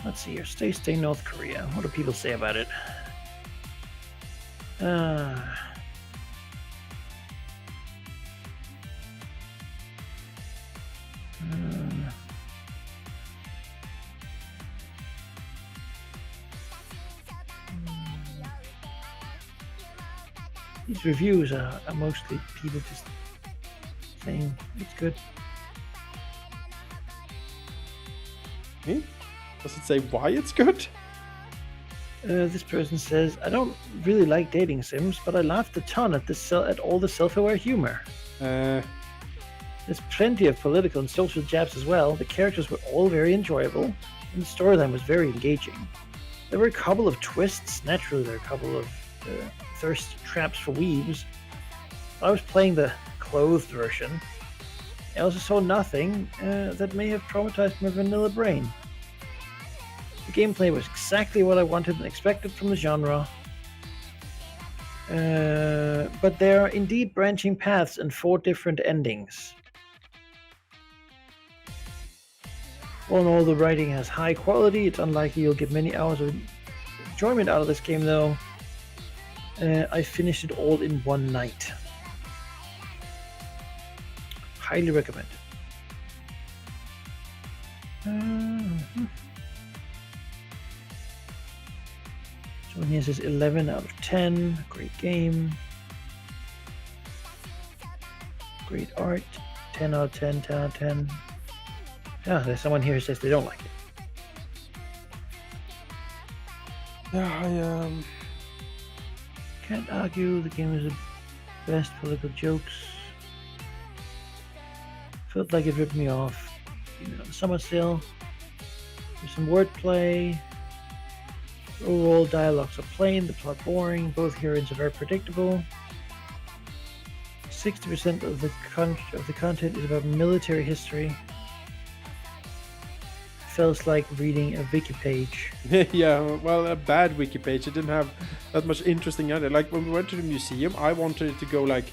Speaker 1: Let's see here. Stay North Korea. What do people say about it? These reviews are mostly people just saying it's good.
Speaker 2: Does it say why it's good?
Speaker 1: This person says, I don't really like dating sims, but I laughed a ton at all the self-aware humor. There's plenty of political and social jabs as well. The characters were all very enjoyable, and the storyline was very engaging. There were a couple of twists. Naturally, there were a couple of thirst traps for weebs. I was playing the clothed version. I also saw nothing that may have traumatized my vanilla brain. The gameplay was exactly what I wanted and expected from the genre. But there are indeed branching paths and 4 different endings. All in all, the writing has high quality. It's unlikely you'll get many hours of enjoyment out of this game, though. I finished it all in one night. Highly recommend. So here says 11 out of 10. Great game. Great art. 10 out of 10. 10 out of 10. Yeah, there's someone here who says they don't like it.
Speaker 2: Yeah,
Speaker 1: Can't argue. The game is the best political jokes. Felt like it ripped me off. Even on the summer sale. There's some wordplay. Overall dialogues are plain, the plot boring, both heroines are very predictable. 60% of the content is about military history. Feels like reading a wiki page.
Speaker 2: Yeah, well, a bad wiki page. It didn't have that much interesting on it. Like when we went to the museum, I wanted it to go like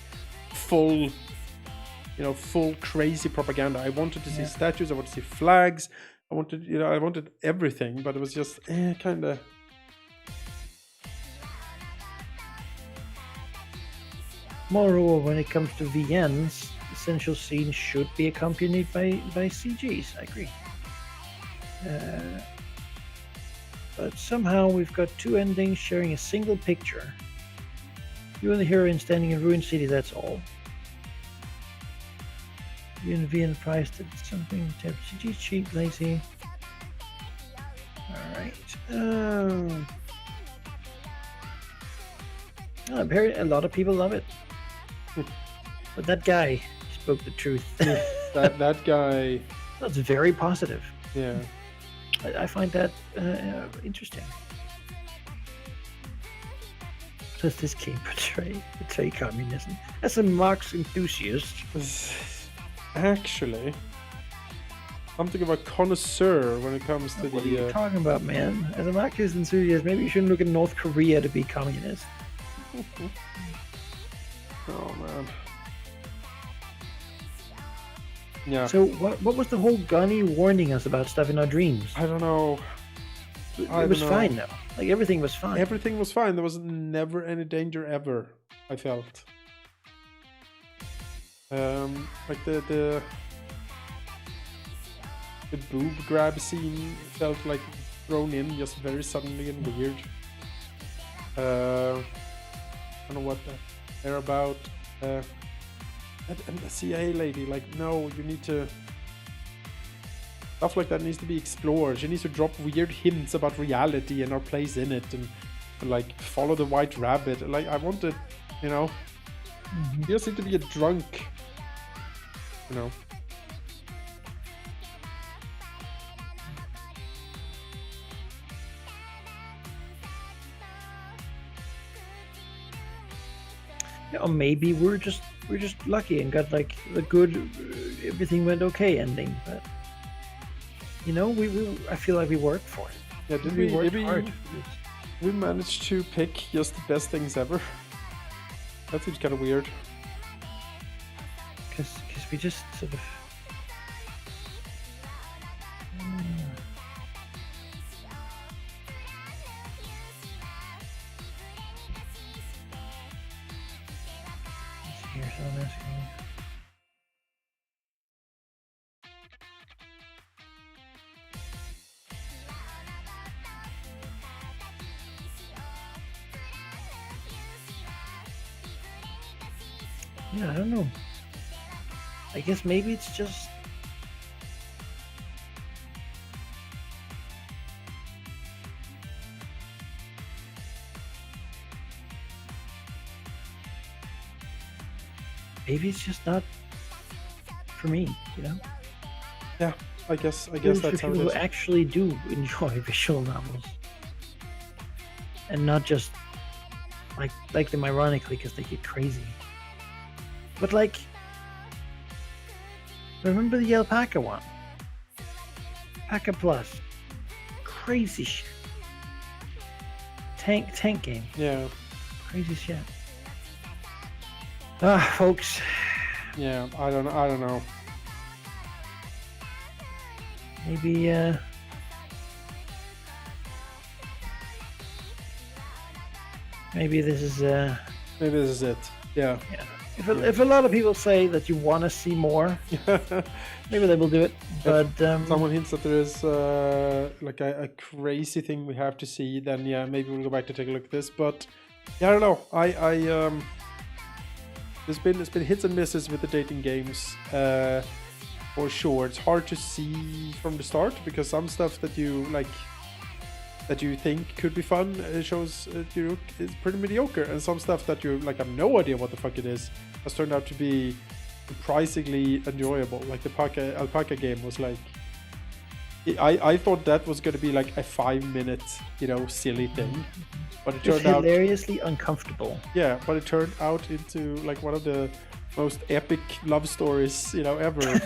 Speaker 2: full crazy propaganda. I wanted to see statues, I wanted to see flags, I wanted everything, but it was just kind of.
Speaker 1: Moreover, when it comes to VNs, essential scenes should be accompanied by CGs. I agree. But somehow we've got 2 endings sharing a single picture. You and the heroine standing in ruined city, that's all. You and VN priced at something, CG cheap, lazy. Alright. A lot of people love it. But that guy spoke the truth.
Speaker 2: that guy.
Speaker 1: That's very positive.
Speaker 2: Yeah.
Speaker 1: I find that interesting. Does this game betray communism? As a Marx enthusiast,
Speaker 2: Actually, something of a connoisseur when it comes to
Speaker 1: what are you talking about, man? As a Marxist enthusiast, maybe you shouldn't look at North Korea to be communist.
Speaker 2: Oh man. Yeah.
Speaker 1: So what was the whole Gunny warning us about stuff in our dreams?
Speaker 2: I don't know.
Speaker 1: It was fine though. Like everything was fine.
Speaker 2: Everything was fine. There was never any danger ever, I felt. Like the boob grab scene felt like thrown in just very suddenly and weird. I don't know what they're about. And the CIA lady, like, no, you need to... Stuff like that needs to be explored. She needs to drop weird hints about reality and our place in it, and like, follow the white rabbit. Like, I wanted, you know... You just need to be a drunk, you know.
Speaker 1: Yeah, or maybe we're just lucky and got like the good, everything went okay ending. But you know, I feel like we worked for it.
Speaker 2: Yeah, did
Speaker 1: we
Speaker 2: we
Speaker 1: worked
Speaker 2: maybe
Speaker 1: hard?
Speaker 2: we managed to pick just the best things ever? That seems kind of weird.
Speaker 1: Because we just sort of. Here's what I'm asking. Yeah, I don't know. I guess maybe it's just not for me, you know?
Speaker 2: Yeah, I guess
Speaker 1: For
Speaker 2: that's how
Speaker 1: people
Speaker 2: it
Speaker 1: who
Speaker 2: is.
Speaker 1: actually do enjoy visual novels. And not just like them ironically because they get crazy. But like, remember the Alpaca one? Alpaca Plus. Crazy shit. Tank game.
Speaker 2: Yeah,
Speaker 1: Crazy shit. Ah, folks.
Speaker 2: yeah. I don't know.
Speaker 1: Maybe maybe this is
Speaker 2: Maybe this is it. Yeah.
Speaker 1: yeah. If a lot of people say that you want to see more, maybe they will do it. But
Speaker 2: Someone hints that there is like a crazy thing we have to see, then yeah, maybe we'll go back to take a look at this. But yeah, I don't know. I there's been hits and misses with the dating games for sure. It's hard to see from the start because some stuff that you like that you think could be fun shows is pretty mediocre, and some stuff that you like have no idea what the fuck it is has turned out to be surprisingly enjoyable. Like the alpaca game was like, I thought that was going to be like a 5-minute, you know, silly thing, but it
Speaker 1: it's
Speaker 2: turned out
Speaker 1: hilariously uncomfortable.
Speaker 2: yeah, but it turned out into like one of the most epic love stories, you know, ever.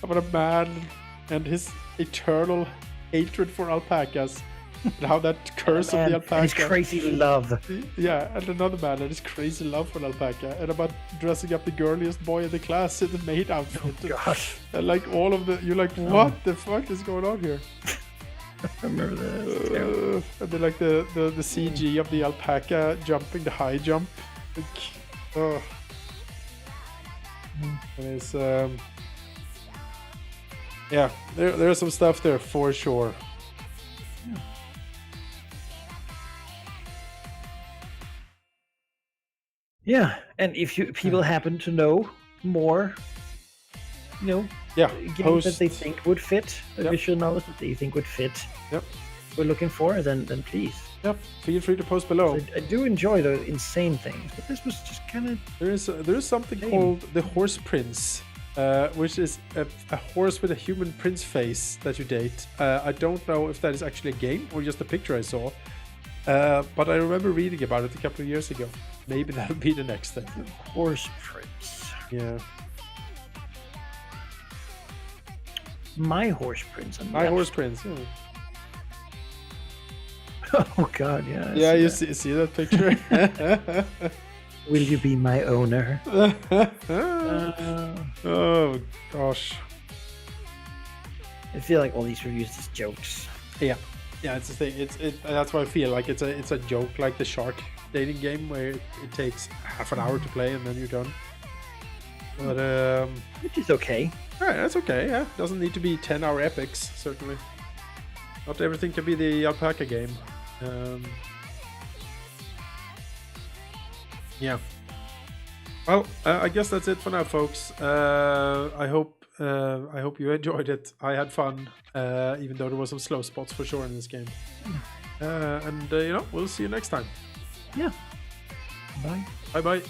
Speaker 2: About a man and his eternal hatred for alpacas, and how that curse of the alpaca.
Speaker 1: His crazy love.
Speaker 2: Yeah, and another man and his crazy love for an alpaca, and about dressing up the girliest boy in the class in the maid outfit.
Speaker 1: Gosh,
Speaker 2: And like all of the, you're like, what the fuck is going on here?
Speaker 1: I remember that.
Speaker 2: And then like the CG of the alpaca jumping the high jump. Like, oh. And it's yeah, there's some stuff there for sure.
Speaker 1: Yeah, and if people happen to know more, you know,
Speaker 2: Yeah,
Speaker 1: games that they think would fit,
Speaker 2: Yep.
Speaker 1: visual novels that they think would fit,
Speaker 2: Yep.
Speaker 1: we're looking for, then please.
Speaker 2: Yep. Feel free to post below.
Speaker 1: I do enjoy the insane things, but this was just kind of.
Speaker 2: There is something called the Horse Prince, which is a horse with a human prince face that you date. I don't know if that is actually a game or just a picture I saw, but I remember reading about it a couple of years ago. Maybe that'll be the next thing.
Speaker 1: Horse Prince.
Speaker 2: Yeah.
Speaker 1: My Horse Prince.
Speaker 2: My Horse Prince. Yeah.
Speaker 1: Oh God, yeah.
Speaker 2: Yeah, you see that picture?
Speaker 1: Will you be my owner?
Speaker 2: Oh gosh.
Speaker 1: I feel like all these reviews is jokes.
Speaker 2: Yeah, it's the thing. That's why I feel like it's a joke, like the shark dating game where it takes half an hour to play and then you're done. But
Speaker 1: Which is okay.
Speaker 2: yeah, that's okay. Yeah, doesn't need to be 10-hour epics. Certainly, not everything can be the alpaca game. Yeah. Well, I guess that's it for now, folks. I hope you enjoyed it. I had fun, even though there were some slow spots for sure in this game. And we'll see you next time.
Speaker 1: Yeah. Bye.
Speaker 2: Bye bye.